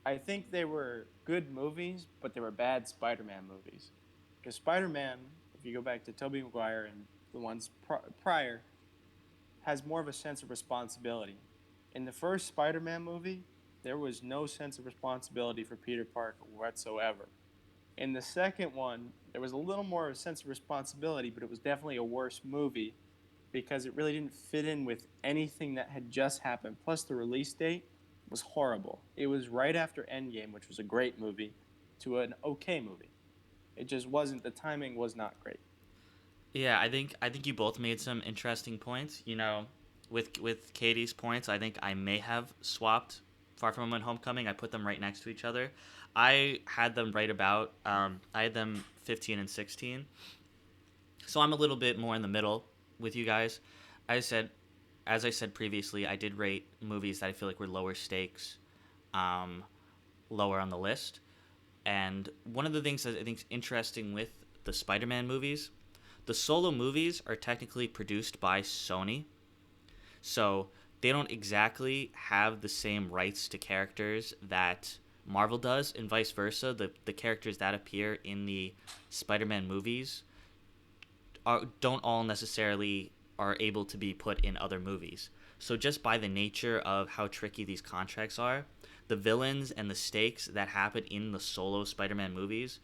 Speaker 2: I think they were good movies, but they were bad Spider-Man movies. Because Spider-Man, if you go back to Tobey Maguire and the ones prior, has more of a sense of responsibility. In the first Spider-Man movie, there was no sense of responsibility for Peter Parker whatsoever. In the second one, there was a little more of a sense of responsibility, but it was definitely a worse movie because it really didn't fit in with anything that had just happened. Plus, the release date was horrible. It was right after Endgame, which was a great movie, to an okay movie. It just wasn't. The timing was not great.
Speaker 1: Yeah, I think you both made some interesting points. with Katie's points, I think I may have swapped Far From Home and Homecoming. I put them right next to each other. I had them right about. I had them 15 and 16. So I'm a little bit more in the middle with you guys. I said, as I said previously, I did rate movies that I feel like were lower stakes, lower on the list. And one of the things that I think is interesting with the Spider-Man movies, the solo movies are technically produced by Sony. So they don't exactly have the same rights to characters that Marvel does, and vice versa. The characters that appear in the Spider-Man movies don't all necessarily are able to be put in other movies. So just by the nature of how tricky these contracts are, the villains and the stakes that happen in the solo Spider-Man movies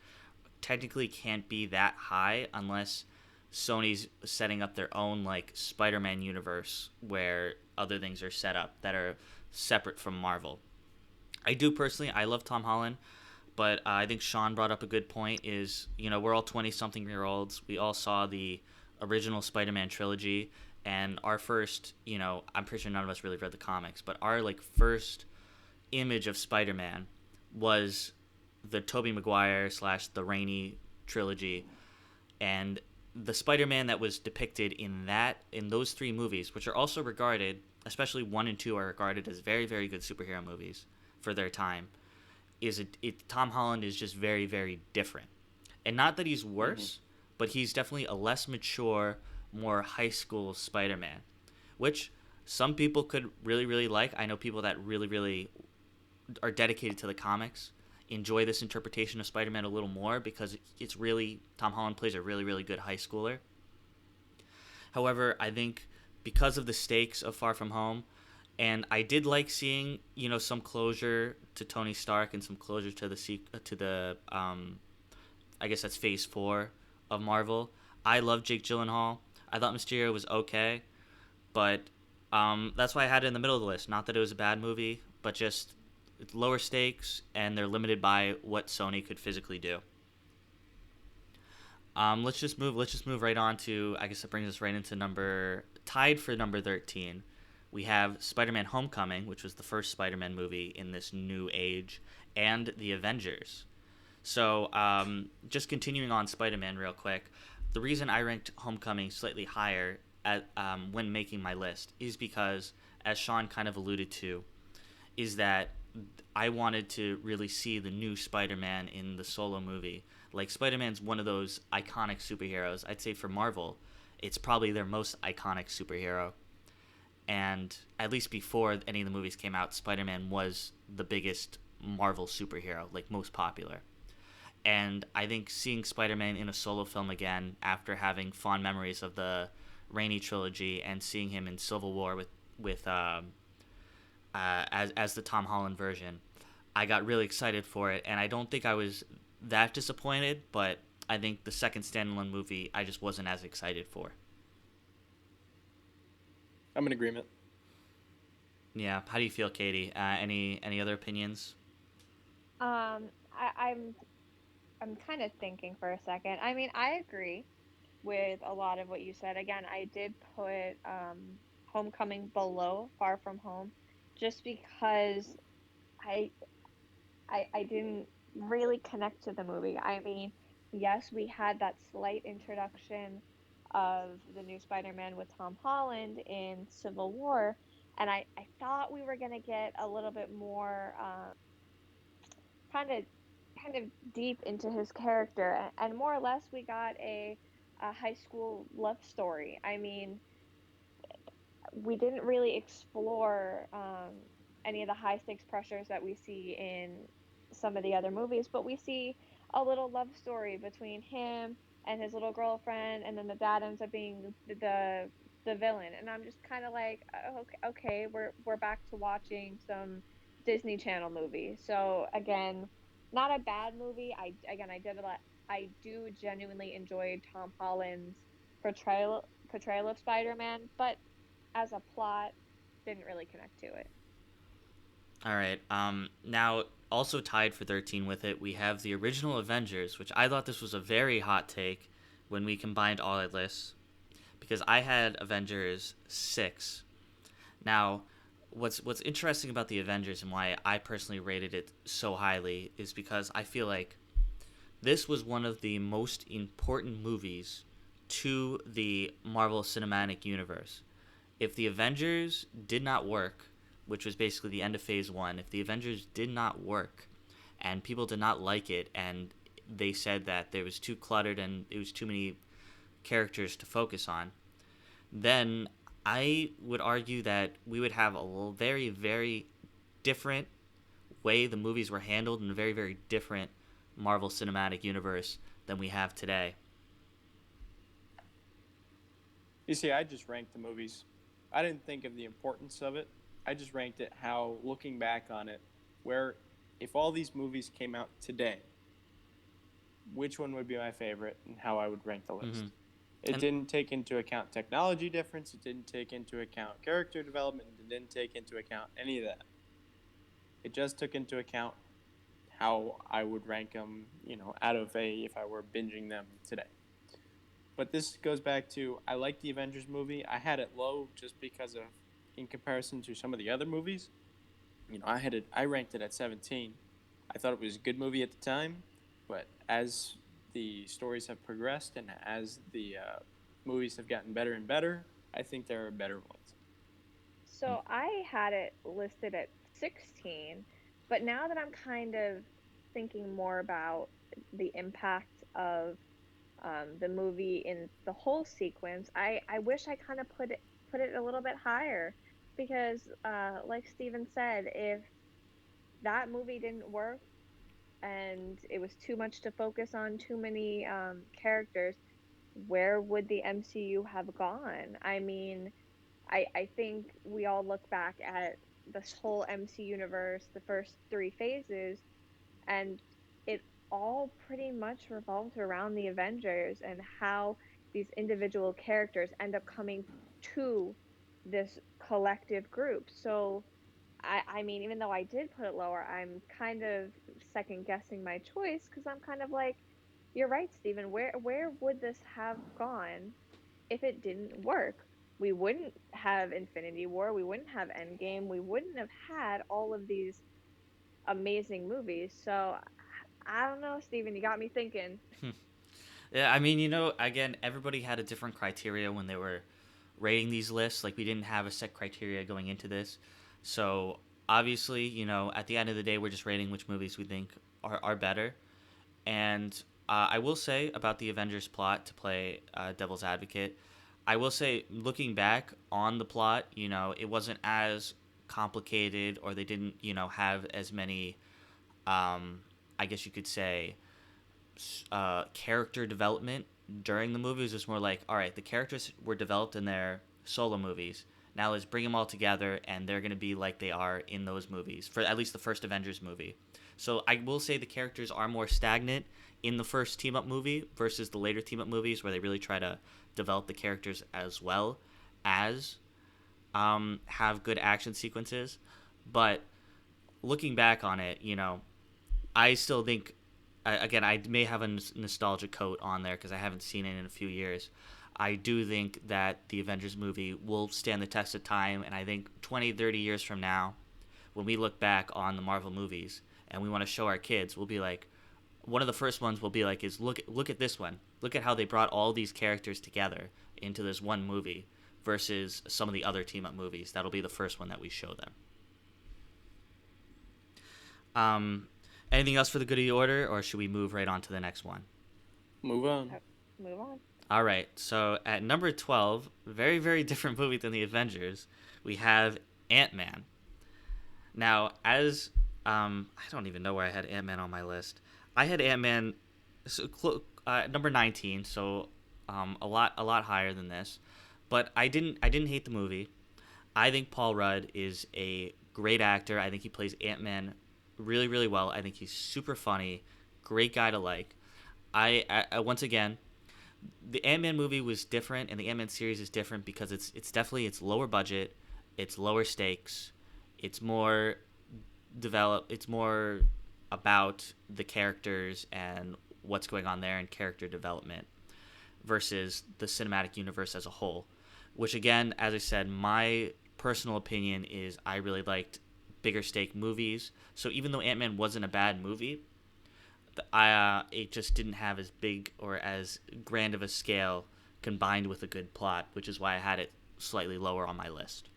Speaker 1: technically can't be that high unless Sony's setting up their own like Spider-Man universe where other things are set up that are separate from Marvel. I love Tom Holland, but I think Sean brought up a good point is, we're all 20-something-year-olds. We all saw the original Spider-Man trilogy, and our first, I'm pretty sure none of us really read the comics, but our, like, first image of Spider-Man was the Tobey Maguire / the Raimi trilogy, and the Spider-Man that was depicted in those three movies, which are also regarded, especially 1 and 2 are regarded as very, very good superhero movies for their time, Tom Holland is just very, very different. And not that he's worse, but he's definitely a less mature, more high school Spider-Man, which some people could really, really like. I know people that really, really are dedicated to the comics enjoy this interpretation of Spider-Man a little more because Tom Holland plays a really, really good high schooler. However, I think because of the stakes of Far From Home, and I did like seeing, some closure to Tony Stark and some closure to the I guess that's Phase 4 of Marvel. I love Jake Gyllenhaal. I thought Mysterio was okay, but that's why I had it in the middle of the list. Not that it was a bad movie, but just it's lower stakes, and they're limited by what Sony could physically do. Let's just move right on to, I guess that brings us right into tied for number 13. We have Spider-Man Homecoming, which was the first Spider-Man movie in this new age, and The Avengers. So, just continuing on Spider-Man real quick, the reason I ranked Homecoming slightly higher when making my list is because, as Sean kind of alluded to, is that I wanted to really see the new Spider-Man in the solo movie. Like, Spider-Man's one of those iconic superheroes. I'd say for Marvel, it's probably their most iconic superhero. And at least before any of the movies came out, Spider-Man was the biggest Marvel superhero, like most popular. And I think seeing Spider-Man in a solo film again after having fond memories of the Raimi trilogy and seeing him in Civil War as the Tom Holland version, I got really excited for it. And I don't think I was that disappointed, but I think the second standalone movie I just wasn't as excited for.
Speaker 2: I'm in agreement.
Speaker 1: Yeah. How do you feel, Katie? Any other opinions?
Speaker 3: I'm kind of thinking for a second. I mean, I agree with a lot of what you said. Again, I did put Homecoming below Far From Home, just because I didn't really connect to the movie. I mean, yes, we had that slight introduction of the new Spider-Man with Tom Holland in Civil War, and I thought we were going to get a little bit more kind of deep into his character, and more or less we got a high school love story. I mean, we didn't really explore any of the high stakes pressures that we see in some of the other movies, but we see a little love story between him and his little girlfriend, and then the dad ends up being the villain, and I'm just kind of like, okay, we're back to watching some Disney Channel movie. So again, not a bad movie. I do genuinely enjoy Tom Holland's portrayal of Spider-Man, but as a plot, didn't really connect to it.
Speaker 1: All right. Now, also tied for 13 with it, we have the original Avengers, which I thought this was a very hot take when we combined all our lists, because I had Avengers 6, Now, what's interesting about the Avengers and why I personally rated it so highly is because I feel like this was one of the most important movies to the Marvel Cinematic Universe. If the Avengers did not work, which was basically the end of Phase 1, if the Avengers did not work and people did not like it and they said that there was too cluttered and it was too many characters to focus on, then I would argue that we would have a very, very different way the movies were handled in a very, very different Marvel Cinematic Universe than we have today.
Speaker 2: You see, I just ranked the movies. I didn't think of the importance of it. I just ranked it how, looking back on it, where if all these movies came out today, which one would be my favorite and how I would rank the list.
Speaker 1: Mm-hmm.
Speaker 2: It didn't take into account technology difference. It didn't take into account character development. It didn't take into account any of that. It just took into account how I would rank them, out of if I were binging them today. But this goes back to, I like the Avengers movie. I had it low just because of, in comparison to some of the other movies. I ranked it at 17. I thought it was a good movie at the time, but as the stories have progressed and as the movies have gotten better and better, I think there are better ones.
Speaker 3: So I had it listed at 16, but now that I'm kind of thinking more about the impact of the movie in the whole sequence, I wish I kind of put it a little bit higher, because like Steven said, if that movie didn't work and it was too much to focus on, too many characters, where would the MCU have gone? I mean, I think we all look back at this whole MC universe, the first three phases, and it all pretty much revolves around the Avengers and how these individual characters end up coming to this collective group. So, I mean, even though I did put it lower, I'm kind of second guessing my choice, because I'm kind of like, you're right, Stephen. Where would this have gone if it didn't work? We wouldn't have Infinity War. We wouldn't have Endgame. We wouldn't have had all of these amazing movies. So I don't know, Stephen. You got me thinking.
Speaker 1: Yeah, I mean, again, everybody had a different criteria when they were rating these lists. Like, we didn't have a set criteria going into this. So, obviously, at the end of the day, we're just rating which movies we think are better. And I will say about the Avengers plot, to play devil's advocate, I will say, looking back on the plot, it wasn't as complicated, or they didn't, have as many, I guess you could say, character development during the movies. It's more like, all right, the characters were developed in their solo movies. Now let's bring them all together, and they're going to be like they are in those movies, for at least the first Avengers movie. So I will say the characters are more stagnant in the first team-up movie versus the later team-up movies, where they really try to develop the characters as well as have good action sequences. But looking back on it, I still think, again, I may have a nostalgia coat on there because I haven't seen it in a few years. I do think that the Avengers movie will stand the test of time, and I think 20, 30 years from now, when we look back on the Marvel movies and we want to show our kids, we'll be like, one of the first ones we'll be like is, look at this one. Look at how they brought all these characters together into this one movie versus some of the other team-up movies. That'll be the first one that we show them. Anything else for the good of the order, or should we move right on to the next one?
Speaker 2: Move on.
Speaker 3: Move on.
Speaker 1: All right, so at number 12, very, very different movie than the Avengers, we have Ant-Man. Now, as I don't even know where I had Ant-Man on my list. I had Ant-Man number 19, so a lot higher than this. But I didn't hate the movie. I think Paul Rudd is a great actor. I think he plays Ant-Man really, really well. I think he's super funny, great guy to like. I once again, the Ant-Man movie was different, and the Ant-Man series is different because it's definitely, it's lower budget, it's lower stakes, it's more developed, it's more about the characters and what's going on there and character development versus the cinematic universe as a whole. Which again, as I said, my personal opinion is I really liked bigger stake movies. So even though Ant-Man wasn't a bad movie, it just didn't have as big or as grand of a scale combined with a good plot, which is why I had it slightly lower on my list.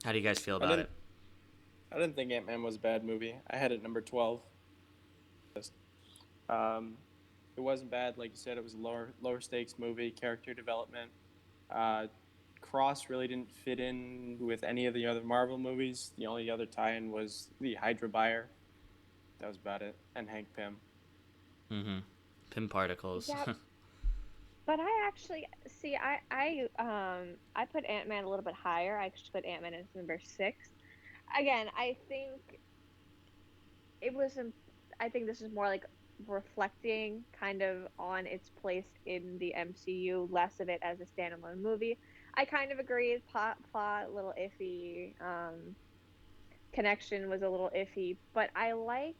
Speaker 1: How do you guys feel about it?
Speaker 2: I didn't think Ant-Man was a bad movie. I had it number 12. Um, it wasn't bad, like you said. It was a lower stakes movie. Character development. Cross really didn't fit in with any of the other Marvel movies. The only other tie-in was the Hydra buyer. That was about it, and Hank Pym.
Speaker 1: Mm-hmm. Pym particles.
Speaker 3: Yeah, but I actually see. I put Ant Man a little bit higher. I actually put Ant Man as number 6. Again, I think it was. I think this is more like reflecting kind of on its place in the MCU, less of it as a standalone movie. I kind of agree. Plot a little iffy. Connection was a little iffy, but I like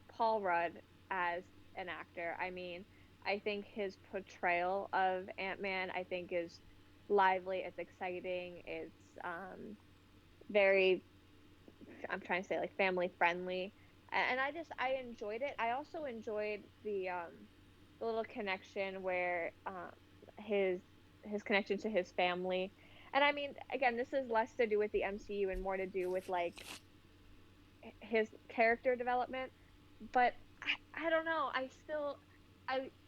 Speaker 3: Paul Rudd as an actor. I mean, I think his portrayal of Ant-Man, I think, is lively. It's exciting. It's very, I'm trying to say, like, family friendly, and I enjoyed it. I also enjoyed the little connection where his his connection to his family. And I mean, again, this is less to do with the MCU and more to do with like his character development. But I don't know.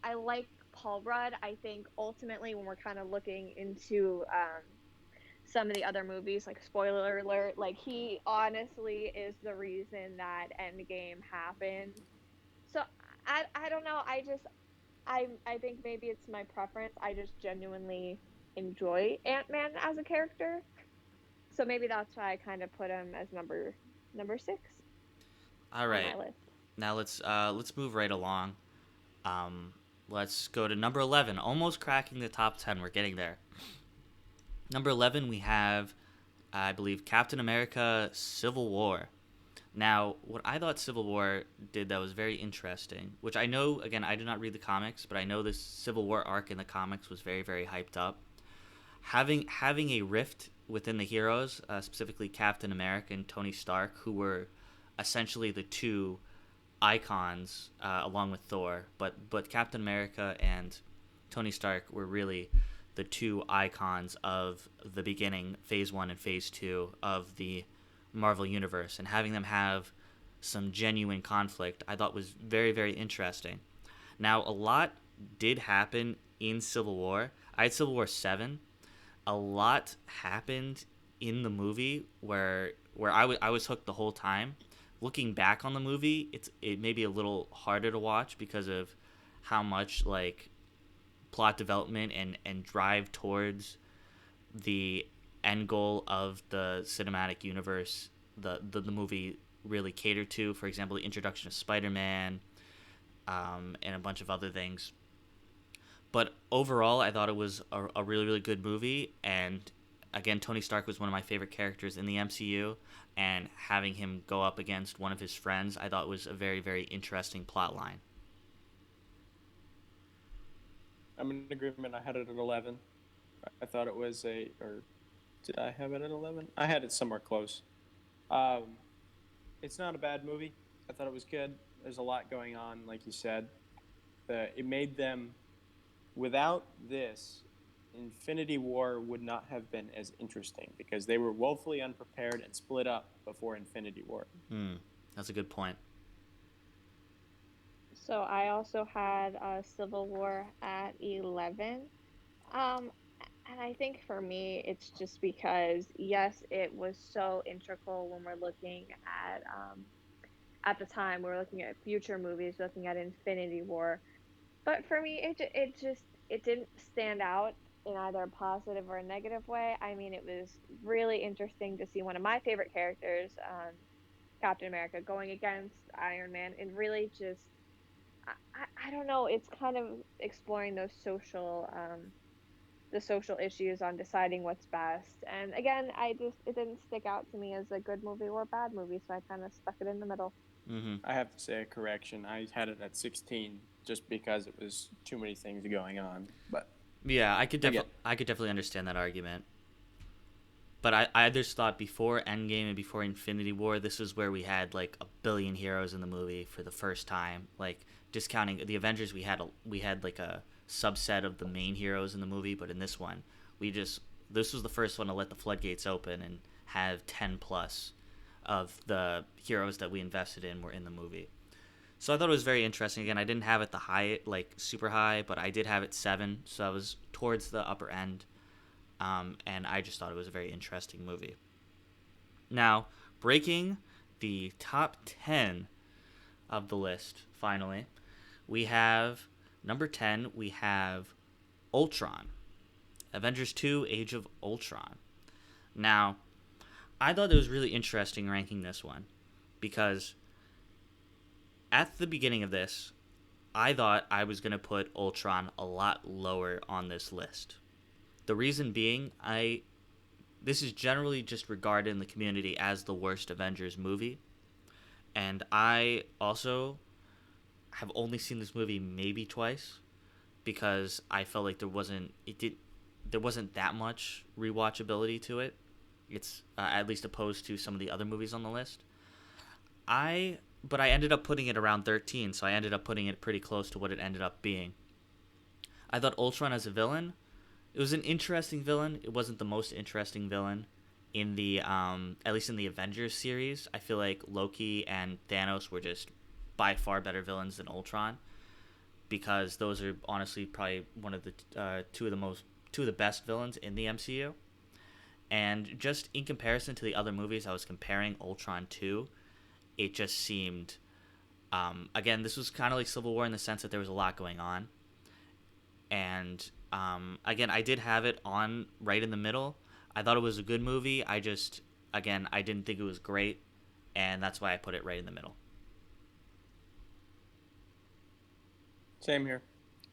Speaker 3: I like Paul Rudd. I think ultimately when we're kind of looking into some of the other movies, like spoiler alert, like he honestly is the reason that Endgame happened. So I don't know. I think maybe it's my preference. I just genuinely enjoy Ant-Man as a character. So maybe that's why I kind of put him as number 6
Speaker 1: All
Speaker 3: on my
Speaker 1: right.
Speaker 3: list.
Speaker 1: Now let's move right along. Um, let's go to number 11. Almost cracking the top 10. We're getting there. Number 11, we have, I believe, Captain America: Civil War. Now, what I thought Civil War did that was very interesting, which I know, again, I did not read the comics, but I know this Civil War arc in the comics was very, very hyped up. Having a rift within the heroes, specifically Captain America and Tony Stark, who were essentially the two icons along with Thor, but Captain America and Tony Stark were really the two icons of the beginning, Phase 1 and Phase 2 of the Marvel Universe, and having them have some genuine conflict I thought was very, very interesting. Now, a lot did happen in Civil War. I had Civil War 7. A lot happened in the movie where I was hooked the whole time. Looking back on the movie, it may be a little harder to watch because of how much like plot development and drive towards the end goal of the cinematic universe the movie really catered to. For example, the introduction of Spider-Man, and a bunch of other things. But overall, I thought it was a really, really good movie. And again, Tony Stark was one of my favorite characters in the MCU. And having him go up against one of his friends, I thought was a very, very interesting plot line.
Speaker 2: I'm in agreement. I had it at 11. I thought it was or did I have it at 11? I had it somewhere close. Um, it's not a bad movie. I thought it was good. There's a lot going on, like you said. It made them, without this, Infinity War would not have been as interesting because they were woefully unprepared and split up before Infinity War.
Speaker 1: That's a good point.
Speaker 3: So I also had Civil War at 11. Um, and I think for me, it's just because, yes, it was so integral when we're looking at the time, we were looking at future movies, looking at Infinity War. But for me, it didn't stand out in either a positive or a negative way. I mean, it was really interesting to see one of my favorite characters, Captain America, going against Iron Man, and really just I don't know. It's kind of exploring those the social issues on deciding what's best. And again, it didn't stick out to me as a good movie or a bad movie, so I kind of stuck it in the middle.
Speaker 1: Mm-hmm.
Speaker 2: I have to say a correction. I had it at 16 just because it was too many things going on. But
Speaker 1: Yeah,
Speaker 2: Again,
Speaker 1: I could definitely understand that argument. But I just thought before Endgame and before Infinity War, this was where we had like a billion heroes in the movie for the first time. Like discounting the Avengers, we had like a subset of the main heroes in the movie, but in this one, we just this was the first one to let the floodgates open and have 10 plus of the heroes that we invested in were in the movie. So I thought it was very interesting. Again, I didn't have it the high, like super high, but I did have it 7, so I was towards the upper end. And I just thought it was a very interesting movie. Now, breaking the top 10 of the list, finally, we have number 10, we have Ultron. Avengers 2 Age of Ultron. Now, I thought it was really interesting ranking this one because at the beginning of this, I thought I was going to put Ultron a lot lower on this list. The reason being, this is generally just regarded in the community as the worst Avengers movie. And I also have only seen this movie maybe twice because I felt like there wasn't that much rewatchability to it. It's at least opposed to some of the other movies on the list. But I ended up putting it around 13, so I ended up putting it pretty close to what it ended up being. I thought Ultron as a villain, it was an interesting villain. It wasn't the most interesting villain in the at least in the Avengers series. I feel like Loki and Thanos were just by far better villains than Ultron because those are honestly probably one of the two of the best villains in the MCU. And just in comparison to the other movies I was comparing Ultron to, it just seemed again, this was kind of like Civil War in the sense that there was a lot going on. And again, I did have it on right in the middle. I thought it was a good movie. I didn't think it was great, and that's why I put it right in the middle.
Speaker 2: same here.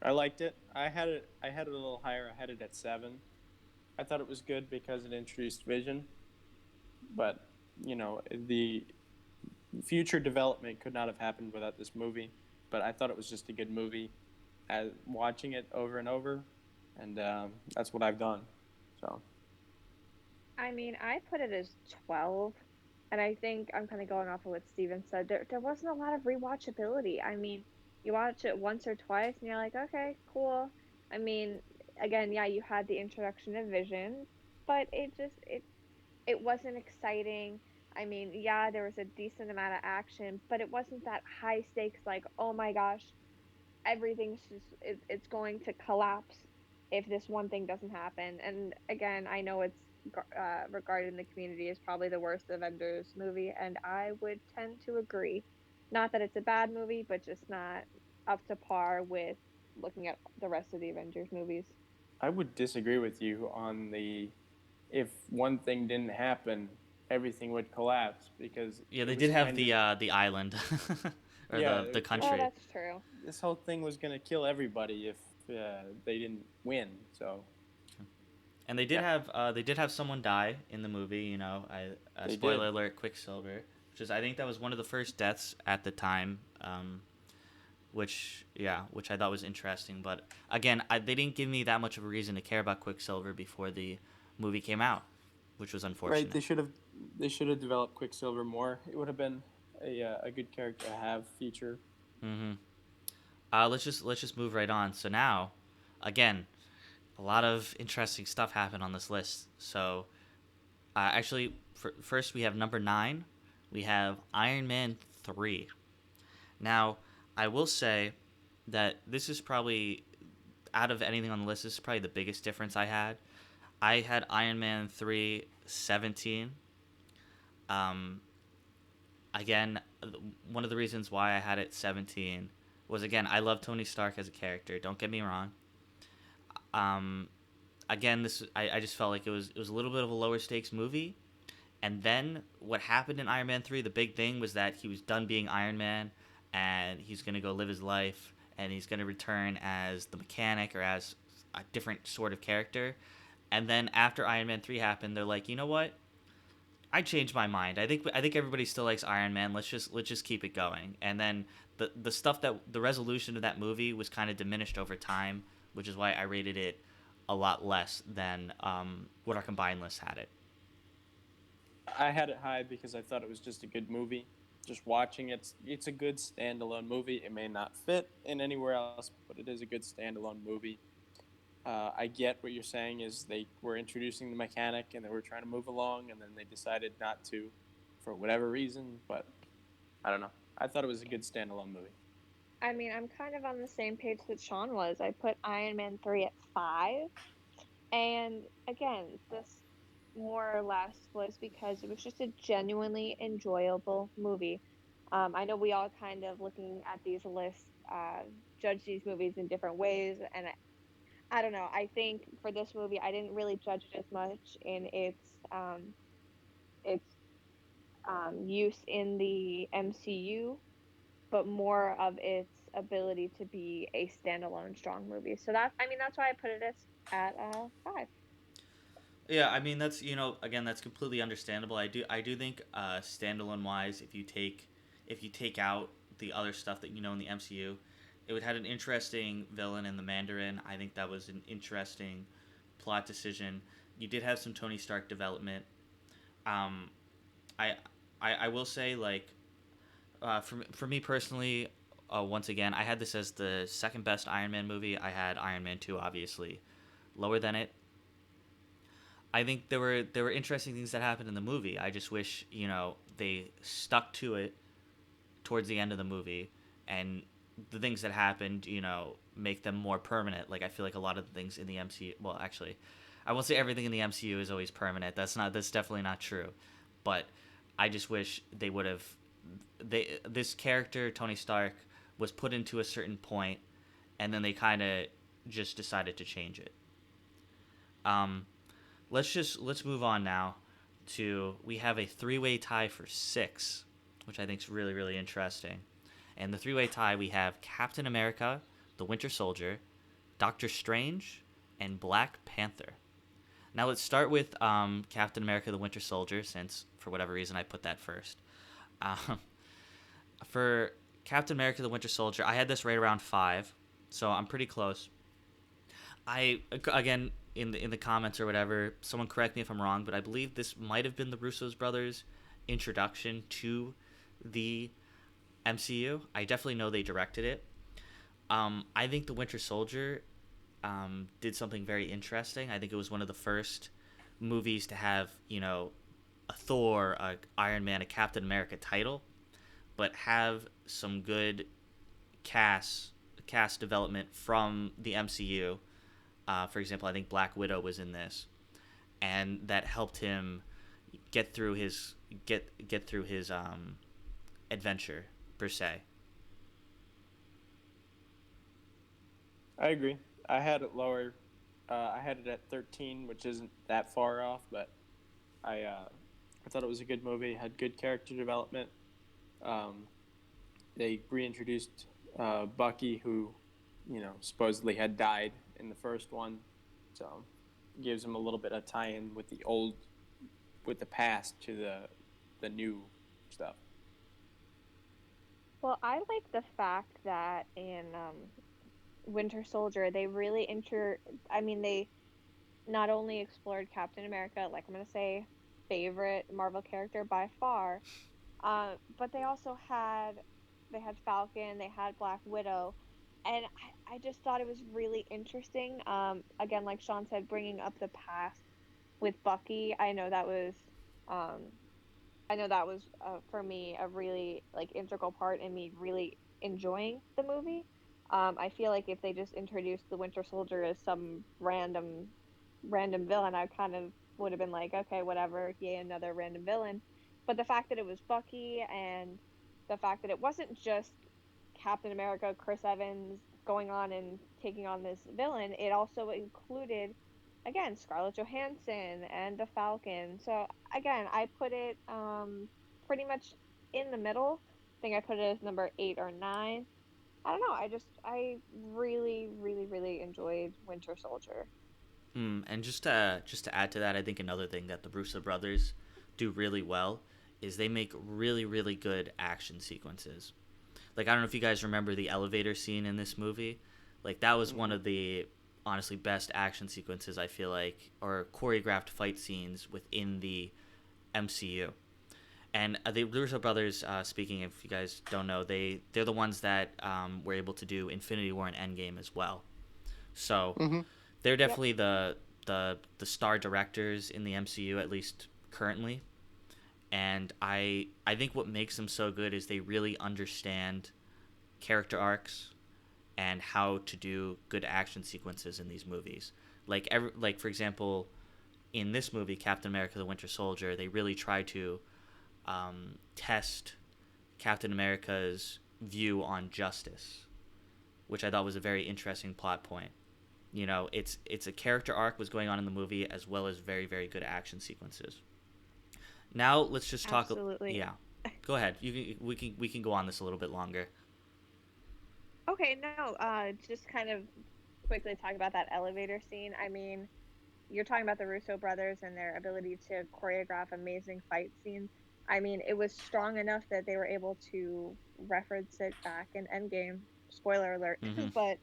Speaker 2: I liked it. I had it a little higher. I had it at 7. I thought it was good because it introduced Vision, but the future development could not have happened without this movie. But I thought it was just a good movie. As watching it over and over, and that's what I've done. So
Speaker 3: I mean, I put it as 12, and I think I'm kind of going off of what Steven said. There wasn't a lot of rewatchability. I mean, you watch it once or twice, and you're like, okay, cool. I mean, again, yeah, you had the introduction of Vision, but it wasn't exciting. I mean, yeah, there was a decent amount of action, but it wasn't that high stakes, like, oh my gosh, everything's just it's going to collapse if this one thing doesn't happen. And again, I know it's regarded in the community as probably the worst Avengers movie, and I would tend to agree. Not that it's a bad movie, but just not up to par with looking at the rest of the Avengers movies.
Speaker 2: I would disagree with you on the if one thing didn't happen, everything would collapse because
Speaker 1: Yeah, they
Speaker 2: it was
Speaker 1: did have
Speaker 2: kind
Speaker 1: the island or
Speaker 2: yeah.
Speaker 1: the
Speaker 3: Oh,
Speaker 1: country.
Speaker 3: that's true.
Speaker 2: This whole thing was gonna kill everybody if they didn't win. So
Speaker 1: And they did have someone die in the movie.
Speaker 2: They
Speaker 1: Spoiler
Speaker 2: did.
Speaker 1: alert, Quicksilver, I think that was one of the first deaths at the time, which I thought was interesting. But again, they didn't give me that much of a reason to care about Quicksilver before the movie came out, which was unfortunate.
Speaker 2: right, they should have developed Quicksilver more. It would have been a good character to have feature.
Speaker 1: Mm-hmm. Let's just move right on. So now, again, a lot of interesting stuff happened on this list. So, actually, first we have number 9. We have Iron Man 3. Now, I will say that this is probably, out of anything on the list, this is probably the biggest difference I had. I had Iron Man 3 17. Again, one of the reasons why I had it 17 was, again, I love Tony Stark as a character. Don't get me wrong. Again, I just felt like it was a little bit of a lower stakes movie. And then what happened in Iron Man 3, the big thing was that he was done being Iron Man and he's going to go live his life and he's going to return as the mechanic or as a different sort of character. And then after Iron Man 3 happened, they're like, you know what? I changed my mind. I think everybody still likes Iron Man. Let's just keep it going. And then the stuff that the resolution of that movie was kind of diminished over time, which is why I rated it a lot less than what our combined list had it.
Speaker 2: I had it high because I thought it was just a good movie. Just watching it's a good standalone movie. It may not fit in anywhere else, but it is a good standalone movie. I get what you're saying is they were introducing the mechanic and they were trying to move along, and then they decided not to for whatever reason. But I don't know. I thought it was a good standalone movie.
Speaker 3: I mean, I'm kind of on the same page that Sean was. I put Iron Man 3 at 5. And again, this more or less was because it was just a genuinely enjoyable movie. I know we all kind of looking at these lists judge these movies in different ways, and I don't know. I think for this movie, I didn't really judge it as much in its use in the MCU, but more of its ability to be a standalone strong movie. So that's why I put it as at 5.
Speaker 1: Yeah, I mean that's again that's completely understandable. I do think standalone wise, if you take out the other stuff that in the MCU, it would had an interesting villain in the Mandarin. I think that was an interesting plot decision. You did have some Tony Stark development. Um, I I will say like for me personally, once again, I had this as the second best Iron Man movie. I had Iron Man 2 obviously lower than it. I think there were interesting things that happened in the movie. I just wish they stuck to it towards the end of the movie, and the things that happened make them more permanent. Like I feel like a lot of the things in the MCU. Well, actually, I won't say everything in the MCU is always permanent. That's definitely not true. But I just wish they would have. This character Tony Stark was put into a certain point, and then they kind of just decided to change it. Um, let's move on now to we have a three-way tie for 6, which I think is really really interesting. And the three-way tie we have Captain America, the Winter Soldier, Doctor Strange, and Black Panther. Now let's start with Captain America, the Winter Soldier, since for whatever reason I put that first. Um, for Captain America, the Winter Soldier, I had this right around 5, so I'm pretty close. I again in the comments or whatever, someone correct me if I'm wrong, but I believe this might have been the Russo's brothers' introduction to the MCU. I definitely know they directed it. I think the Winter Soldier did something very interesting. I think it was one of the first movies to have a Thor, a Iron Man, a Captain America title, but have some good cast development from the MCU. For example, I think Black Widow was in this, and that helped him get through his adventure per se.
Speaker 2: I agree. I had it lower. I had it at 13, which isn't that far off, but I thought it was a good movie. It had good character development. They reintroduced Bucky, who supposedly had died in the first one, so gives him a little bit of tie-in with the past to the new stuff.
Speaker 3: Well, I like the fact that in Winter Soldier, they really they not only explored Captain America, like I'm gonna say, favorite Marvel character by far, but they had Falcon, they had Black Widow, and I just thought it was really interesting. Again, like Sean said, bringing up the past with Bucky. Um, for me a really like integral part in me really enjoying the movie. I feel like if they just introduced the Winter Soldier as some random villain, I kind of would have been like, okay, whatever, yay, another random villain. But the fact that it was Bucky and the fact that it wasn't just Captain America, Chris Evans going on and taking on this villain, it also included, again, Scarlett Johansson and the Falcon. So again, I put it pretty much in the middle. I think I put it as number 8 or 9. I don't know. I really, really, really enjoyed Winter Soldier.
Speaker 1: And just to add to that, I think another thing that the Russo brothers do really well is they make really really good action sequences. Like I don't know if you guys remember the elevator scene in this movie. Like that was one of the honestly best action sequences, I feel like, or choreographed fight scenes within the MCU. And the Russo brothers, speaking, if you guys don't know, they're the ones that were able to do Infinity War and Endgame as well. So
Speaker 2: Mm-hmm.
Speaker 1: they're
Speaker 3: Yep.
Speaker 1: definitely the star directors in the MCU, at least currently. And I think what makes them so good is they really understand character arcs and how to do good action sequences in these movies. Like for example, in this movie, Captain America: The Winter Soldier, they really try to test Captain America's view on justice, which I thought was a very interesting plot point. You know, it's a character arc was going on in the movie as well as very very good action sequences. Now let's just talk.
Speaker 3: Absolutely.
Speaker 1: Yeah, go ahead. We can go on this a little bit longer.
Speaker 3: Okay, no, just kind of quickly talk about that elevator scene. I mean, you're talking about the Russo brothers and their ability to choreograph amazing fight scenes. I mean, it was strong enough that they were able to reference it back in Endgame. Spoiler alert.
Speaker 1: Hmm.
Speaker 3: But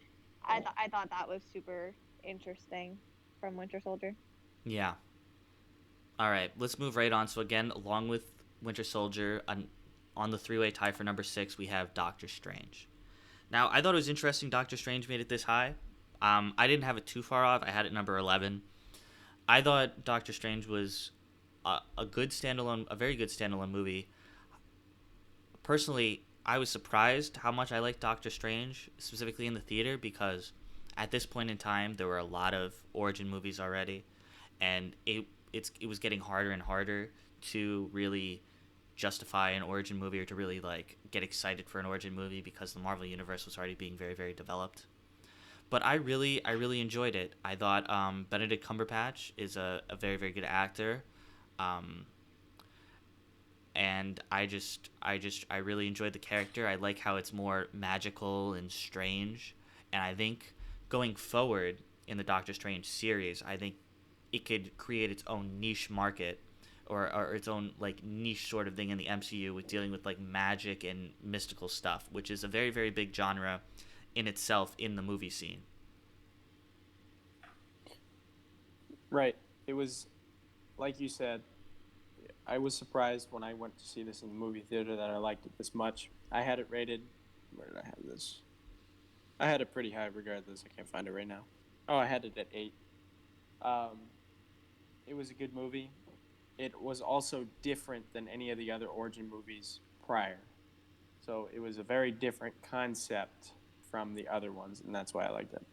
Speaker 3: I thought that was super interesting from Winter Soldier.
Speaker 1: Yeah. All right. Let's move right on. So again, along with Winter Soldier, on the three-way tie for number 6, we have Doctor Strange. Now, I thought it was interesting Doctor Strange made it this high. I didn't have it too far off. I had it number 11. I thought Doctor Strange was a very good standalone movie. Personally, I was surprised how much I liked Doctor Strange, specifically in the theater, because at this point in time, there were a lot of origin movies already, and it was getting harder and harder to really justify an origin movie or to really like get excited for an origin movie because the Marvel universe was already being very very developed. But I really enjoyed it. I thought Benedict Cumberbatch is a very very good actor, um, and I really enjoyed the character. I like how it's more magical and strange, and I think going forward in the Doctor Strange series, I think it could create its own niche market, or its own like niche sort of thing in the MCU with dealing with like magic and mystical stuff, which is a very very big genre in itself in the movie scene.
Speaker 2: Right. It was, like you said, I was surprised when I went to see this in the movie theater that I liked it this much. I had it rated. Where did I have this? I had it pretty high regardless. I can't find it right now. Oh, I had it at 8. Um, it was a good movie. It was also different than any of the other origin movies prior. So it was a very different concept from the other ones, and that's why I liked it.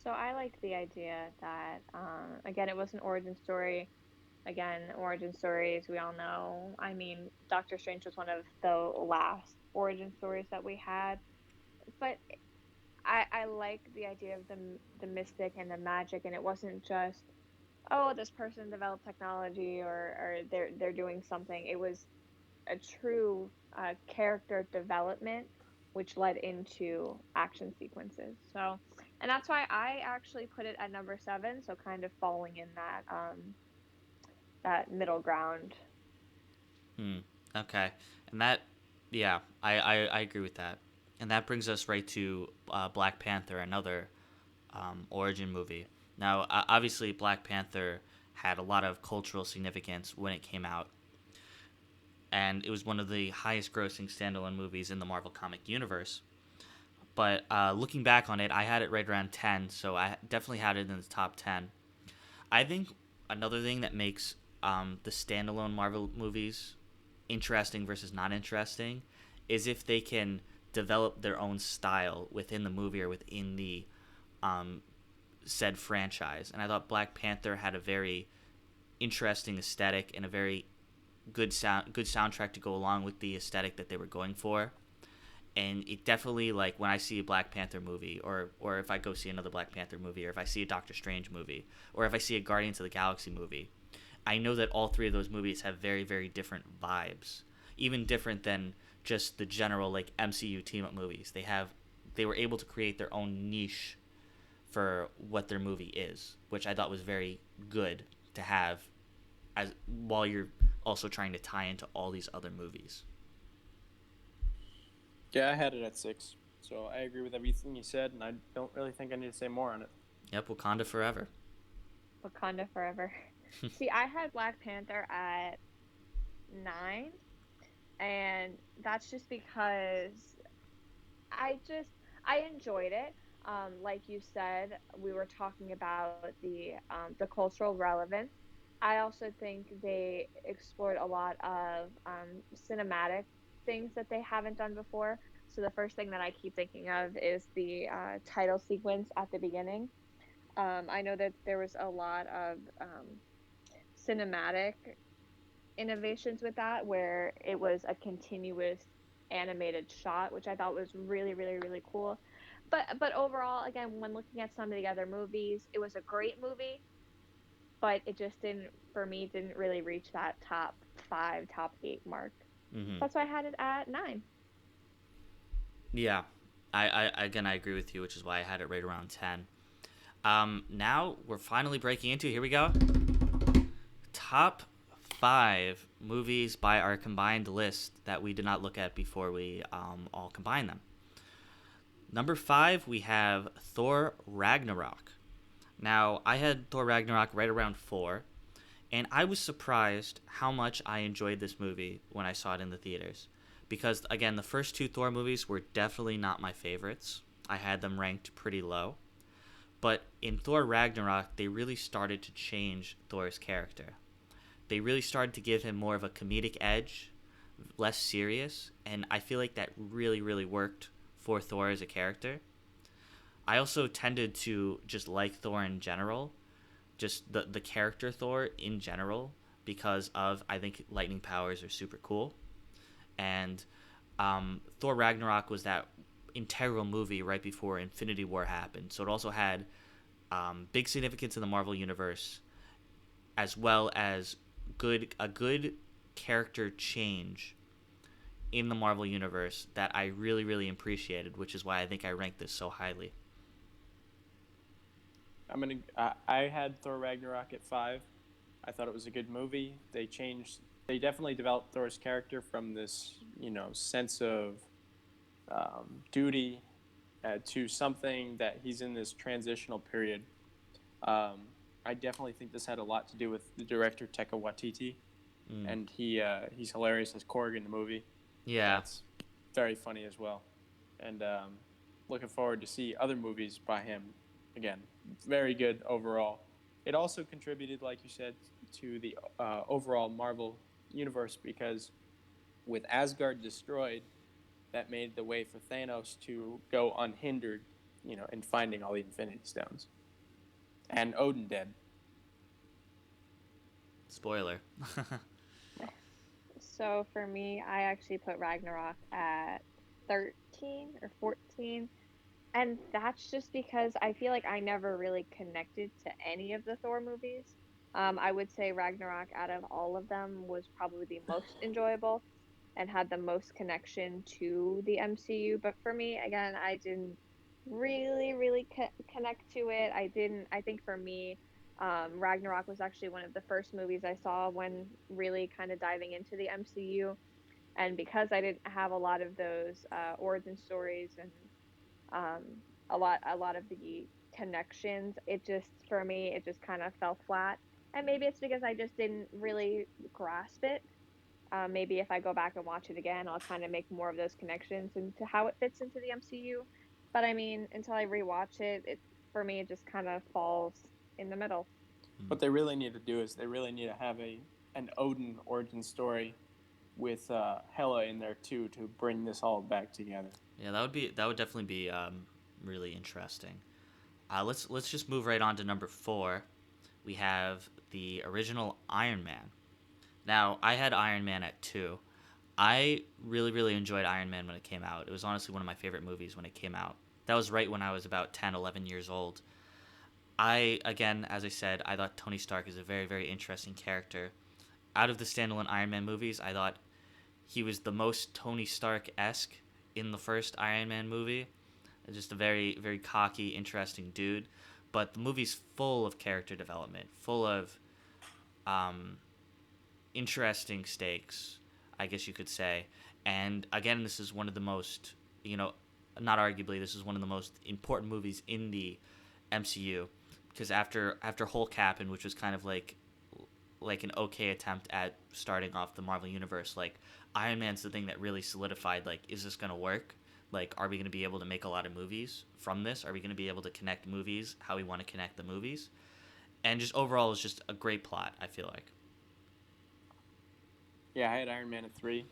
Speaker 3: So I liked the idea that, again, it was an origin story. Again, origin stories, we all know. I mean, Doctor Strange was one of the last origin stories that we had. But I like the idea of the mystic and the magic, and it wasn't just, oh, this person developed technology or they're doing something. It was a true character development, which led into action sequences. So, and that's why I actually put it at number 7. So kind of falling in that middle ground.
Speaker 1: Hmm. Okay. And that, yeah, I agree with that. And that brings us right to Black Panther, another origin movie. Now, obviously, Black Panther had a lot of cultural significance when it came out, and it was one of the highest grossing standalone movies in the Marvel Comic Universe. But looking back on it, I had it right around 10, so I definitely had it in the top 10. I think another thing that makes the standalone Marvel movies interesting versus not interesting is if they can develop their own style within the movie or within the um, said franchise. And I thought Black Panther had a very interesting aesthetic and a very good soundtrack to go along with the aesthetic that they were going for. And it definitely, like, when I see a Black Panther movie, or if I go see another Black Panther movie, or if I see a Doctor Strange movie, or if I see a Guardians of the Galaxy movie, I know that all three of those movies have very very different vibes, even different than just the general like MCU team up movies. They were able to create their own niche for what their movie is, which I thought was very good to have as while you're also trying to tie into all these other movies.
Speaker 2: Yeah, I had it at 6. So I agree with everything you said, and I don't really think I need to say more on it.
Speaker 1: Yep, Wakanda forever.
Speaker 3: Wakanda forever. See, I had Black Panther at 9, and that's just because I just I enjoyed it. Like you said, we were talking about the cultural relevance. I also think they explored a lot of cinematic things that they haven't done before. So the first thing that I keep thinking of is the title sequence at the beginning. I know that there was a lot of cinematic innovations with that, where it was a continuous animated shot, which I thought was really, really, really cool. But overall, again, when looking at some of the other movies, it was a great movie, but it just didn't, for me, didn't really reach that top 5, top 8 mark.
Speaker 1: Hmm.
Speaker 3: That's why I had it at 9.
Speaker 1: Yeah, I again I agree with you, which is why I had it right around 10. Now we're finally breaking into, here we go, top 5 movies by our combined list that we did not look at before we all combine them. Number 5, we have Thor Ragnarok. Now, I had Thor Ragnarok right around 4, and I was surprised how much I enjoyed this movie when I saw it in the theaters. Because, again, the first 2 Thor movies were definitely not my favorites. I had them ranked pretty low. But in Thor Ragnarok, they really started to change Thor's character. They really started to give him more of a comedic edge, less serious, and I feel like that really, really worked for Thor as a character. I also tended to just like Thor in general, just the character Thor in general, because of, I think lightning powers are super cool. And Thor Ragnarok was that integral movie right before Infinity War happened. So it also had big significance in the Marvel Universe, as well as a good character change in the Marvel Universe that I really, really appreciated, which is why I think I ranked this so highly.
Speaker 2: I had Thor Ragnarok at 5. I thought it was a good movie. They definitely developed Thor's character from this, sense of duty to something that he's in this transitional period. I definitely think this had a lot to do with the director Taika Waititi, and he's hilarious as Korg in the movie.
Speaker 1: Yeah.
Speaker 2: That's very funny as well, and looking forward to see other movies by him. Again, very good overall. It also contributed, like you said, to the overall Marvel universe, because with Asgard destroyed, that made the way for Thanos to go unhindered, in finding all the Infinity Stones. And Odin dead.
Speaker 1: Spoiler.
Speaker 3: So for me, I actually put Ragnarok at 13 or 14. And that's just because I feel like I never really connected to any of the Thor movies. I would say Ragnarok, out of all of them, was probably the most enjoyable and had the most connection to the MCU. But for me, again, I didn't really, really connect to it. I think for me, Ragnarok was actually one of the first movies I saw when really kind of diving into the MCU. And because I didn't have a lot of those origin stories and um, a lot of the connections, it just, for me, it just kind of fell flat. And maybe it's because I just didn't really grasp it. Maybe if I go back and watch it again, I'll kind of make more of those connections into how it fits into the MCU. But I mean, until I rewatch it, for me it just kind of falls in the middle.
Speaker 2: What they really need to do is they really need to have an Odin origin story with Hela in there too, to bring this all back together.
Speaker 1: Yeah, that would definitely be really interesting. Let's just move right on to number 4. We have the original Iron Man. Now, I had Iron Man at 2. I really, really enjoyed Iron Man when it came out. It was honestly one of my favorite movies when it came out. That was right when I was about 10, 11 years old. Again, as I said, I thought Tony Stark is a very, very interesting character. Out of the standalone Iron Man movies, I thought he was the most Tony Stark-esque in the first Iron Man movie. Just a very, very cocky, interesting dude. But the movie's full of character development, full of interesting stakes, I guess you could say. And again, this is one of the most, not arguably, this is one of the most important movies in the MCU, because after Hulk happened, which was kind of like an okay attempt at starting off the Marvel universe, like Iron Man's the thing that really solidified, like, is this gonna work? Like, are we gonna be able to make a lot of movies from this? Are we gonna be able to connect movies how we want to connect the movies? And just overall, it's just a great plot, I feel like.
Speaker 2: Yeah, I had Iron Man at 3,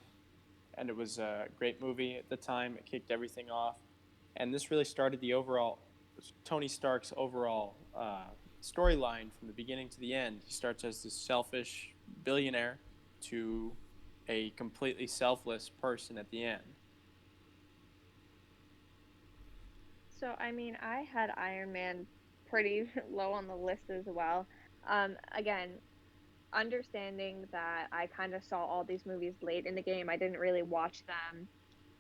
Speaker 2: and it was a great movie at the time. It kicked everything off, and this really started the overall Tony Stark's overall storyline from the beginning to the end. He starts as this selfish billionaire to a completely selfless person at the end.
Speaker 3: So, I mean, I had Iron Man pretty low on the list as well. Again, understanding that I kind of saw all these movies late in the game, I didn't really watch them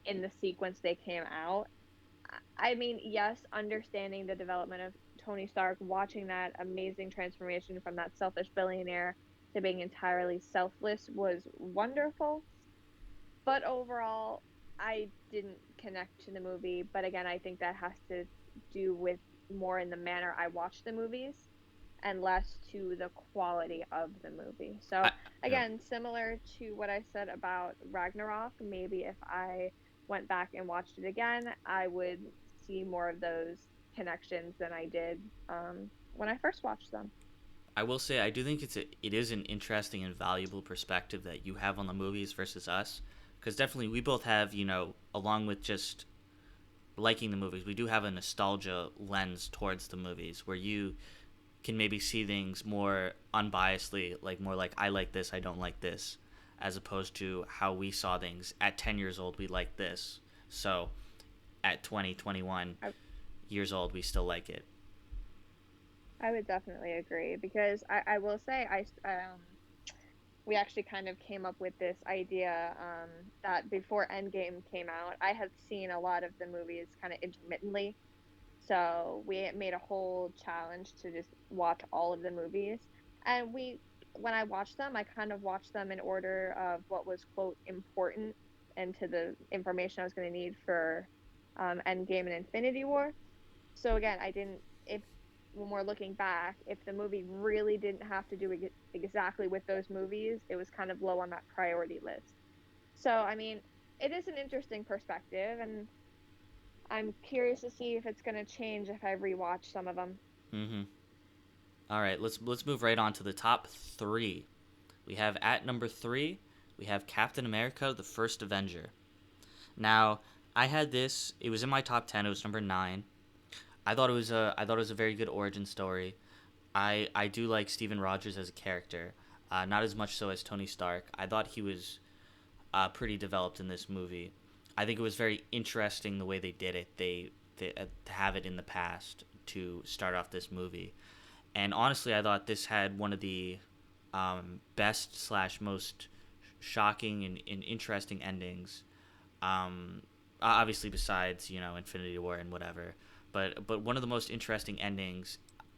Speaker 3: in the sequence they came out. I mean, yes, understanding the development of Tony Stark, watching that amazing transformation from that selfish billionaire to being entirely selfless was wonderful. But overall, I didn't connect to the movie. But again, I think that has to do with more in the manner I watch the movies and less to the quality of the movie. So,
Speaker 1: Yeah.
Speaker 3: again, similar to what I said about Ragnarok, maybe if I went back and watched it again, I would see more of those connections than I did when I first watched them.
Speaker 1: I will say I do think it is an interesting and valuable perspective that you have on the movies versus us, because definitely we both have, along with just liking the movies, we do have a nostalgia lens towards the movies where you can maybe see things more unbiasedly, like more like I like this, I don't like this, as opposed to how we saw things at 10 years old. We like this, so at 20, 21 years old, we still like it.
Speaker 3: I would definitely agree because I will say we actually kind of came up with this idea that before Endgame came out, I had seen a lot of the movies kind of intermittently. So we made a whole challenge to just watch all of the movies. And when I watched them, I kind of watched them in order of what was, quote, important and to the information I was going to need for Endgame and Infinity War. So again, I didn't, if when we're looking back, if the movie really didn't have to do exactly with those movies, it was kind of low on that priority list. So, I mean, it is an interesting perspective, and I'm curious to see if it's going to change if I rewatch some of them.
Speaker 1: Mm-hmm. All right, let's move right on to the top three. We have at number 3, we have Captain America: The First Avenger. Now, I had this. It was in my top 10. It was number 9. I thought it was a very good origin story. I do like Steven Rogers as a character, not as much so as Tony Stark. I thought he was pretty developed in this movie. I think it was very interesting the way they did it. They to have it in the past to start off this movie, and honestly, I thought this had one of the best slash most shocking and interesting endings. Obviously, besides Infinity War and whatever, but one of the most interesting endings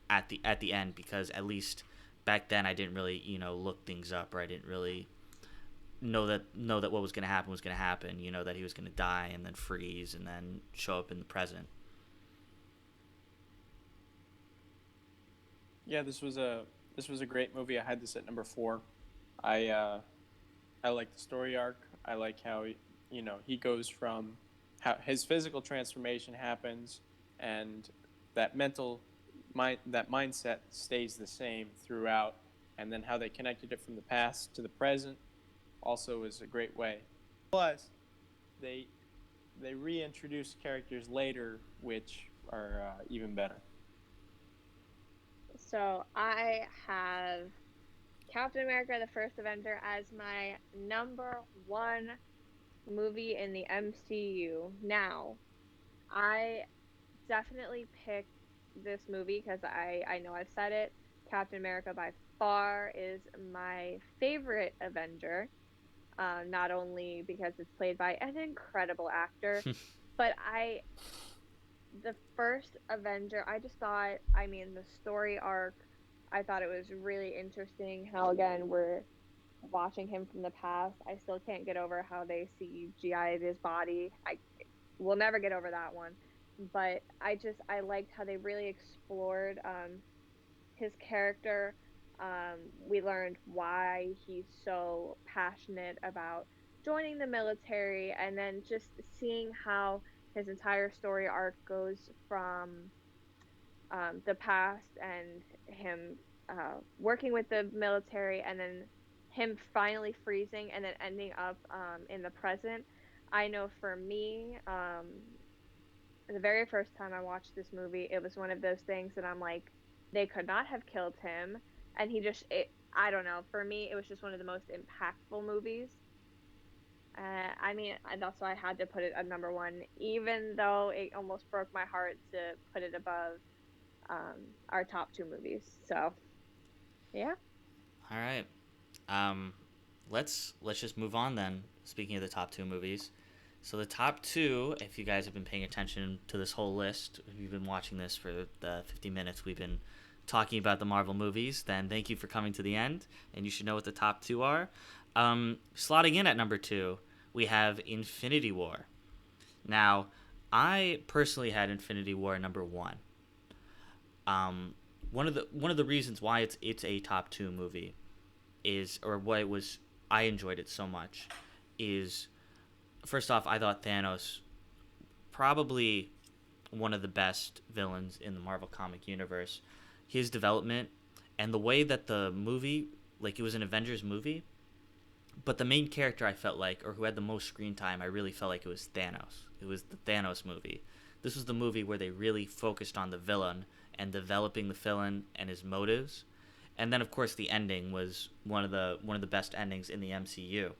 Speaker 1: at the end, because at least back then I didn't really look things up, or I didn't really know that what was going to happen was going to happen. That he was going to die and then freeze and then show up in the present.
Speaker 2: Yeah, this was a great movie. I had this at number 4. I like the story arc. I like how he goes from how his physical transformation happens, and that mindset stays the same throughout, and then how they connected it from the past to the present also is a great way. Plus, they they reintroduce characters later which are even better.
Speaker 3: So I have Captain America: The First Avenger as my number one movie in the MCU. Now, I definitely picked this movie because I know I've said it. Captain America by far is my favorite Avenger. Not only because it's played by an incredible actor, but the first Avenger, I just thought, I mean, the story arc, I thought it was really interesting how, again, we're watching him from the past. I still can't get over how they CGI'd his body. we'll never get over that one. But I liked how they really explored his character. We learned why he's so passionate about joining the military, and then just seeing how his entire story arc goes from the past and him working with the military, and then him finally freezing and then ending up in the present. I know for me, the very first time I watched this movie, it was one of those things that I'm like, they could not have killed him, and I don't know. For me, it was just one of the most impactful movies. I mean, that's why I had to put it at number one, even though it almost broke my heart to put it above our top two movies. So, yeah.
Speaker 1: All right. Um, let's just move on then. Speaking of the top two movies, so the top two, if you guys have been paying attention to this whole list, if you've been watching this for the 50 minutes we've been talking about the Marvel movies, then thank you for coming to the end, and you should know what the top two are. Slotting in at number two, we have Infinity War. Now, I personally had Infinity War number one. One of the reasons why it's a top two movie is, or why it was, I enjoyed it so much, is first off, I thought Thanos probably one of the best villains in the Marvel comic universe. His development and the way that the movie, like, it was an Avengers movie, but the main character I felt like, or who had the most screen time, I really felt like it was Thanos. It was the Thanos movie. This was the movie where they really focused on the villain and developing the villain and his motives. And then, of course, the ending was one of the best endings in the MCU.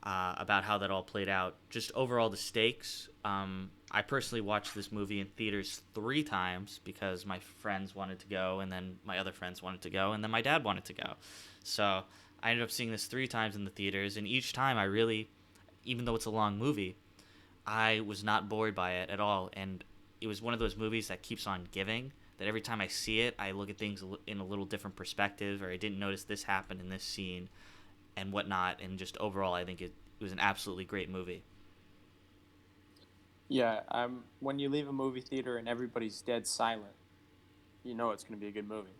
Speaker 1: About how that all played out. Just overall, the stakes. I personally watched this movie in theaters 3 times because my friends wanted to go, and then my other friends wanted to go, and then my dad wanted to go. So I ended up seeing this 3 times in the theaters, and each time I really, even though it's a long movie, I was not bored by it at all. And it was one of those movies that keeps on giving, that every time I see it, I look at things in a little different perspective, or I didn't notice this happened in this scene and whatnot. And just overall, I think it was an absolutely great movie.
Speaker 2: Yeah, when you leave a movie theater and everybody's dead silent, you know it's going to be a good movie.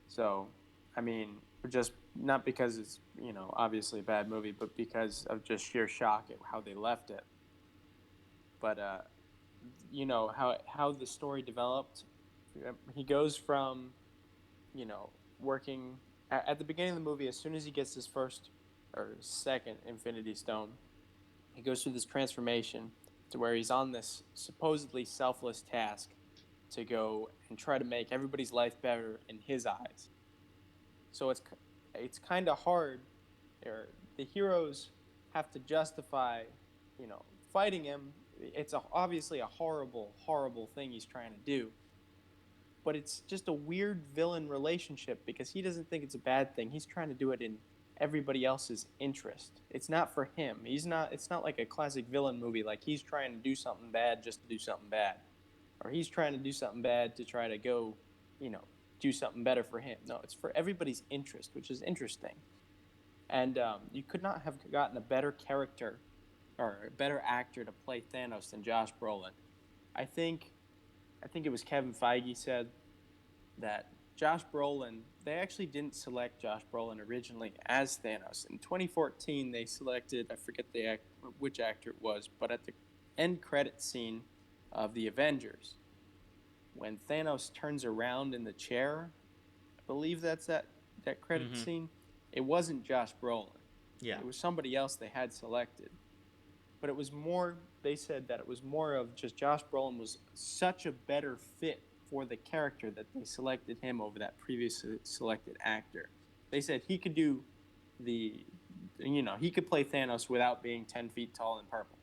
Speaker 2: So, I mean, just not because it's, obviously a bad movie, but because of just sheer shock at how they left it. But, how the story developed, he goes from, working at the beginning of the movie, as soon as he gets his first or second Infinity Stone, he goes through this transformation to where he's on this supposedly selfless task to go and try to make everybody's life better in his eyes. So it's kind of hard. Or the heroes have to justify, fighting him. It's obviously a horrible, horrible thing he's trying to do. But it's just a weird villain relationship because he doesn't think it's a bad thing. He's trying to do it in everybody else's interest. It's not for him. It's not like a classic villain movie, like he's trying to do something bad just to do something bad. Or he's trying to do something bad to try to go, do something better for him. No, it's for everybody's interest, which is interesting. And you could not have gotten a better character or a better actor to play Thanos than Josh Brolin. I think it was Kevin Feige said that Josh Brolin, they actually didn't select Josh Brolin originally as Thanos. In 2014, they selected, I forget which actor it was, but at the end credit scene of The Avengers, when Thanos turns around in the chair, I believe that's that credit scene, it wasn't Josh Brolin.
Speaker 1: Yeah.
Speaker 2: It was somebody else they had selected. But it was more, they said that it was more of just Josh Brolin was such a better fit for the character that they selected him over that previously selected actor. They said he could do he could play Thanos without being 10 feet tall and purple.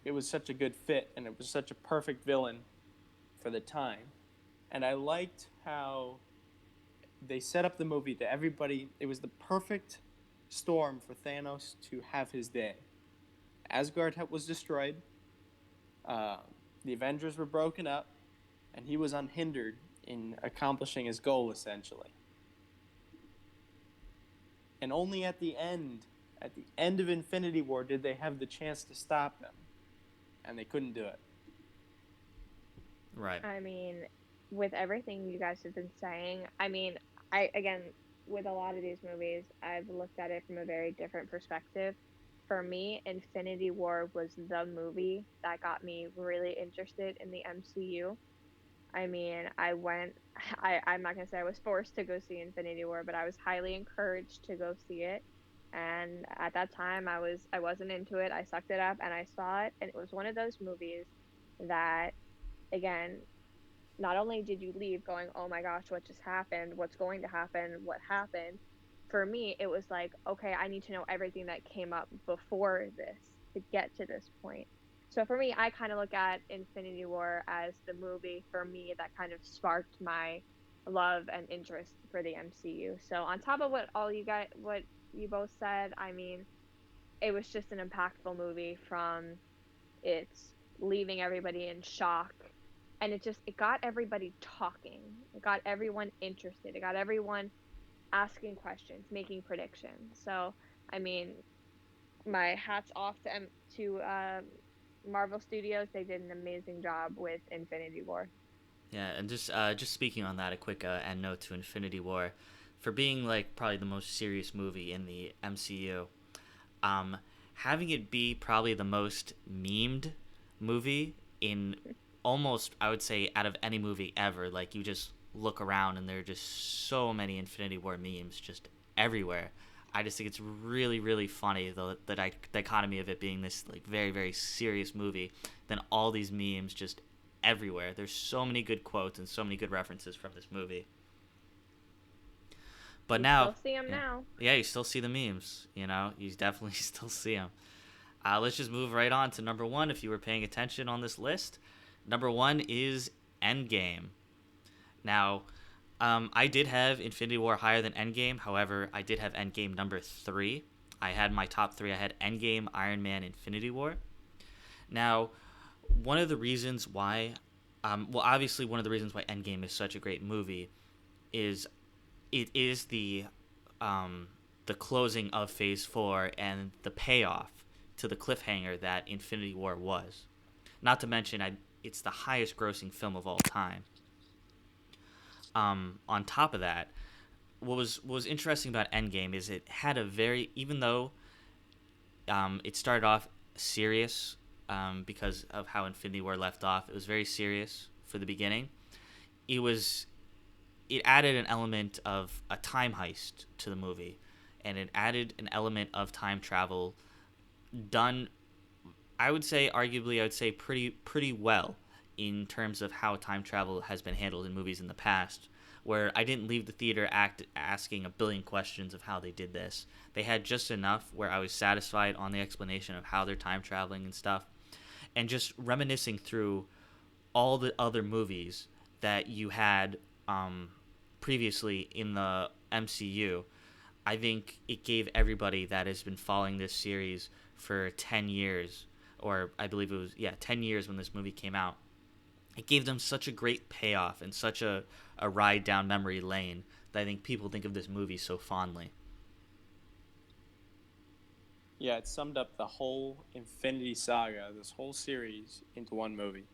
Speaker 2: It was such a good fit, and it was such a perfect villain for the time. And I liked how they set up the movie to everybody. It was the perfect storm for Thanos to have his day. Asgard was destroyed. The Avengers were broken up, and he was unhindered in accomplishing his goal, essentially. And only at the end At the end of Infinity War, did they have the chance to stop him? And they couldn't do it.
Speaker 1: Right.
Speaker 3: I mean, with everything you guys have been saying, I mean, I again, with a lot of these movies, I've looked at it from a very different perspective. For me, Infinity War was the movie that got me really interested in the MCU. I mean, I'm not gonna say I was forced to go see Infinity War, but I was highly encouraged to go see it. And at that time, I wasn't into it. I sucked it up and I saw it, and it was one of those movies that, again, not only did you leave going, oh my gosh, what just happened? What's going to happen? What happened? For me, it was like, okay, I need to know everything that came up before this to get to this point. So for me, I kind of look at Infinity War as the movie for me that kind of sparked my love and interest for the MCU. So on top of what you both said, I mean, it was just an impactful movie from it's leaving everybody in shock, and it got everybody talking, it got everyone interested, it got everyone asking questions, making predictions. So I mean, my hats off to Marvel Studios. They did an amazing job with Infinity War.
Speaker 1: Yeah, and just speaking on that, a quick end note to Infinity War, for being like probably the most serious movie in the MCU. Um, Having it be probably the most memed movie in almost, I would say, out of any movie ever. Like, you just look around and there are just so many Infinity War memes just everywhere. I just think it's really, really funny, the dichotomy of it being this like very, very serious movie, then all these memes just everywhere. There's so many good quotes and so many good references from this movie. But
Speaker 3: You
Speaker 1: now,
Speaker 3: still see them
Speaker 1: yeah,
Speaker 3: now.
Speaker 1: yeah, you still see the memes. You definitely still see them. Let's just move right on to number one. If you were paying attention on this list, number one is Endgame. Now, I did have Infinity War higher than Endgame. However, I did have Endgame number three. I had my top three. I had Endgame, Iron Man, Infinity War. Now, one of the reasons why, obviously, one of the reasons why Endgame is such a great movie is it is the closing of Phase 4 and the payoff to the cliffhanger that Infinity War was. Not to mention, it's the highest grossing film of all time. On top of that, what was interesting about Endgame is it had a very, even though it started off serious because of how Infinity War left off, it was very serious for the beginning. It was it added an element of a time heist to the movie, and it added an element of time travel done, I would say, arguably, I would say pretty well in terms of how time travel has been handled in movies in the past, where I didn't leave the theater asking a billion questions of how they did this. They had just enough where I was satisfied on the explanation of how they're time traveling and stuff, and just reminiscing through all the other movies that you had previously in the MCU. I think it gave everybody that has been following this series for 10 years, or I believe it was, yeah, 10 years when this movie came out. It gave them such a great payoff and such a ride down memory lane that I think people think of this movie so fondly.
Speaker 2: Yeah, it summed up the whole Infinity Saga, this whole series, into one movie.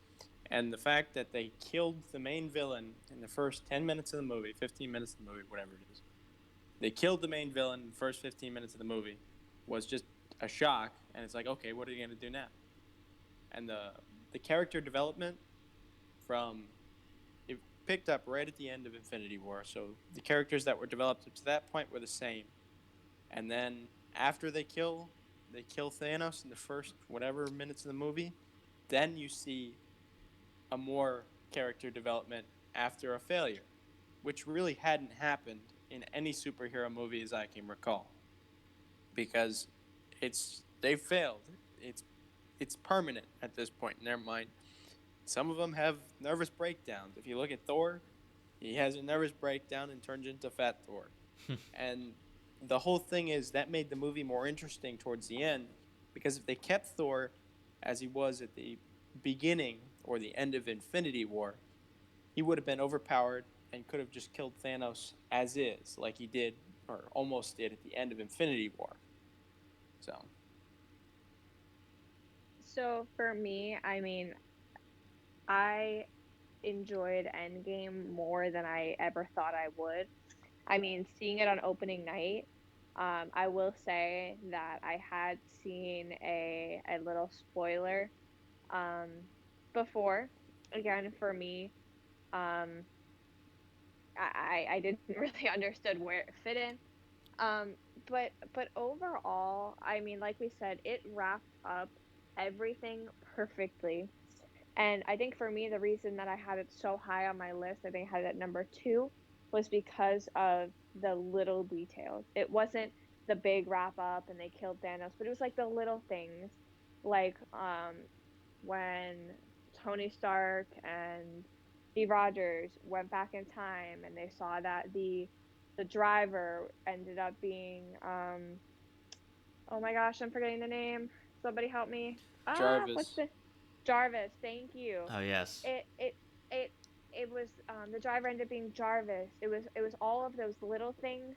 Speaker 2: And the fact that they killed the main villain in the first 10 minutes of the movie, 15 minutes of the movie, whatever it is. They killed the main villain in the first 15 minutes of the movie was just a shock. And it's like, okay, what are you going to do now? And the character development from it picked up right at the end of Infinity War. So the characters that were developed up to that point were the same. And then after they kill Thanos in the first whatever minutes of the movie, then you see a more character development after a failure, which really hadn't happened in any superhero movie as I can recall, because they failed. It's permanent at this point in their mind. Some of them have nervous breakdowns. If you look at Thor, he has a nervous breakdown and turns into Fat Thor. And the whole thing is that made the movie more interesting towards the end, because if they kept Thor as he was at the beginning or the end of Infinity War, he would have been overpowered and could have just killed Thanos as is, like he did or almost did at the end of Infinity War. So
Speaker 3: So for me, I mean, I enjoyed Endgame more than I ever thought I would. I mean, seeing it on opening night, I will say that I had seen a little spoiler um, before. Again, for me, um, I didn't really understood where it fit in. Um, but overall, I mean, like we said, it wrapped up everything perfectly. And I think for me, the reason that I had it so high on my list, I think I had it at number two, was because of the little details. It wasn't the big wrap up and they killed Thanos, but it was like the little things, like when Tony Stark and Steve Rogers went back in time and they saw that the driver ended up being oh my gosh, I'm forgetting the name. Somebody help me. What's
Speaker 2: Jarvis,
Speaker 3: the Jarvis? Thank you.
Speaker 1: Oh yes.
Speaker 3: It it it it was the driver ended up being Jarvis. It was all of those little things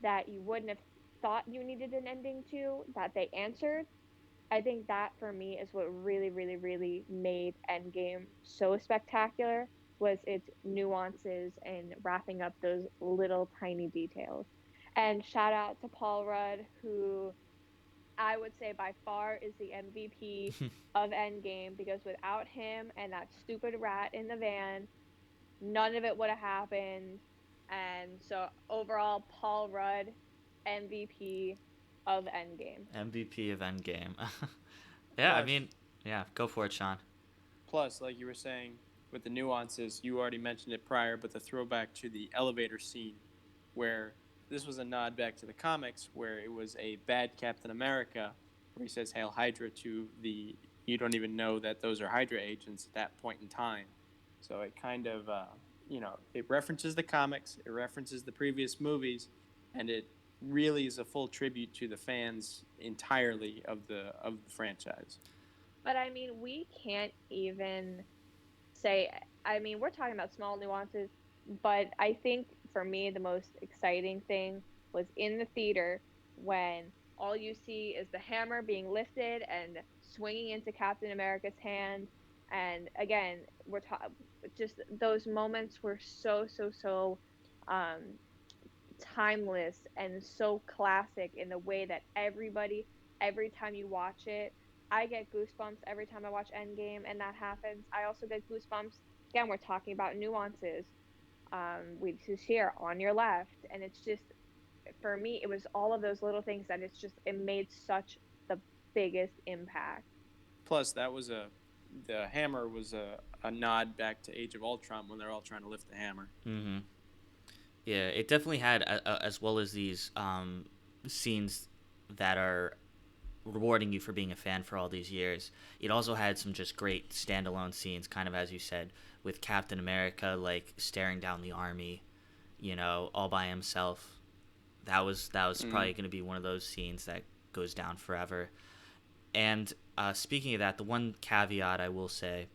Speaker 3: that you wouldn't have thought you needed an ending to that they answered. I think that for me is what really, really, really made Endgame so spectacular was its nuances and wrapping up those little tiny details. And shout out to Paul Rudd, who I would say by far is the MVP of Endgame because without him and that stupid rat in the van, none of it would have happened. And so overall, Paul Rudd, MVP of Endgame.
Speaker 1: MVP of Endgame. Yeah, I
Speaker 2: plus
Speaker 1: mean, yeah, go for it, Sean.
Speaker 2: plus like you were saying with the nuances, you already mentioned it prior, but the throwback to the elevator scene, where this was a nod back to the comics, where it was a bad Captain America, where he says "Hail Hydra" to the you don't even know that those are Hydra agents at that point in time. So it kind of it references the comics, it references the previous movies, and it really is a full tribute to the fans entirely of the franchise.
Speaker 3: But I mean, we can't even say, I mean, we're talking about small nuances, but I think for me, the most exciting thing was in the theater when all you see is the hammer being lifted and swinging into Captain America's hand. And again, we're talking just those moments were so um, timeless and so classic in the way that everybody, every time you watch it, I get goosebumps every time I watch Endgame, and that happens. I also get goosebumps. Again, we're talking about nuances. We just here on your left, and it's just for me, it was all of those little things that it made such the biggest impact.
Speaker 2: Plus, the hammer was a nod back to Age of Ultron when they're all trying to lift the hammer.
Speaker 1: Mm-hmm. Yeah, it definitely had, as well as these scenes that are rewarding you for being a fan for all these years. It also had some just great standalone scenes, kind of as you said, with Captain America like staring down the army, all by himself. That was probably going to be one of those scenes that goes down forever. And speaking of that, the one caveat I will say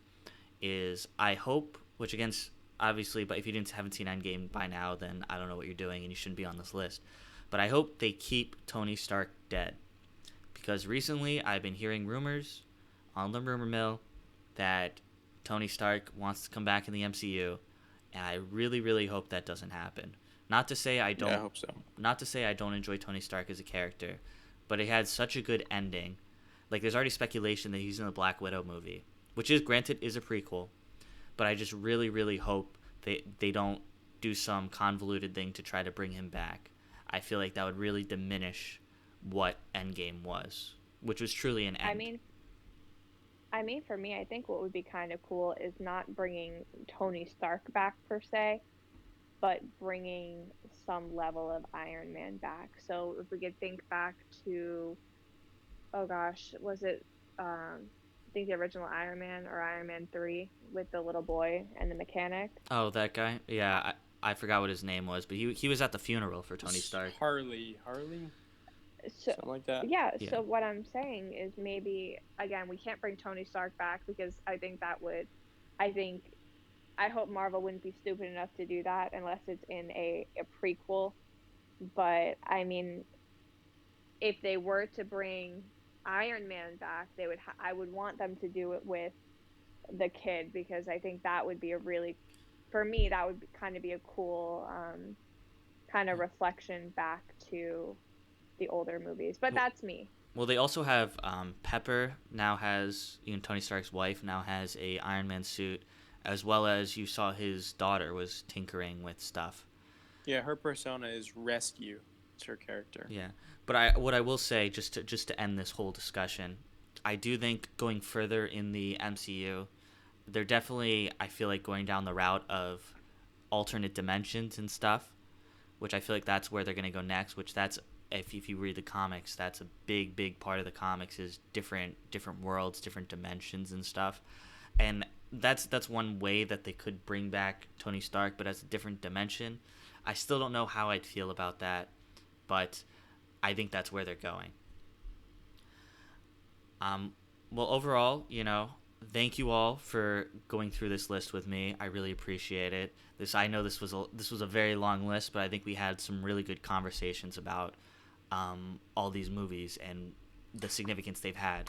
Speaker 1: is I hope, which again, obviously, but if you haven't seen Endgame by now, then I don't know what you're doing and you shouldn't be on this list. But I hope they keep Tony Stark dead. Because recently I've been hearing rumors on the rumor mill that Tony Stark wants to come back in the MCU, and I really, really hope that doesn't happen. Not to say I don't.
Speaker 2: Yeah, I hope so.
Speaker 1: Not to say I don't enjoy Tony Stark as a character, but it had such a good ending. Like there's already speculation that he's in the Black Widow movie, which is granted is a prequel, but I just really, really hope they don't do some convoluted thing to try to bring him back. I feel like that would really diminish what Endgame was, which was truly an end.
Speaker 3: I mean, for me, I think what would be kind of cool is not bringing Tony Stark back per se, but bringing some level of Iron Man back. So if we could think back to, oh gosh, was it, I think the original Iron Man or Iron Man 3 with the little boy and the mechanic?
Speaker 1: Oh, that guy? Yeah, I forgot what his name was, but he was at the funeral for Tony Stark.
Speaker 2: Harley,
Speaker 3: So,
Speaker 2: something like that.
Speaker 3: yeah,
Speaker 1: Yeah.
Speaker 3: so what I'm saying is maybe, again, we can't bring Tony Stark back because I think, I hope Marvel wouldn't be stupid enough to do that unless it's in a prequel. But I mean, if they were to bring Iron Man back, they would I would want them to do it with the kid, because I think that would be a really, for me, that would kind of be a cool kind of reflection back to the older movies. But that's me.
Speaker 1: Well, they also have Pepper now has, Tony Stark's wife now has a Iron Man suit, as well as you saw his daughter was tinkering with stuff.
Speaker 2: Yeah, her persona is rescue. It's her character.
Speaker 1: Yeah, but what I will say, just to end this whole discussion, I do think going further in the MCU, they're definitely, I feel like, going down the route of alternate dimensions and stuff, which I feel like that's where they're going to go next, which that's, if you read the comics, that's a big part of the comics, is different worlds, different dimensions and stuff. And that's one way that they could bring back Tony Stark, but as a different dimension. I still don't know how I'd feel about that, but I think that's where they're going. Well, overall, thank you all for going through this list with me. I really appreciate it. I know this was a very long list, but I think we had some really good conversations about all these movies and the significance they've had.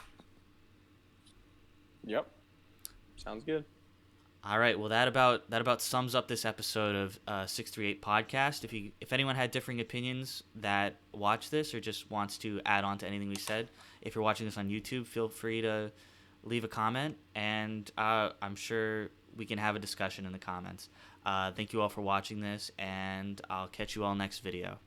Speaker 2: Yep. Sounds good.
Speaker 1: All right. Well, that about sums up this episode of 638 Podcast. If anyone had differing opinions that watch this or just wants to add on to anything we said, if you're watching this on YouTube, feel free to leave a comment, and I'm sure we can have a discussion in the comments. Thank you all for watching this, and I'll catch you all next video.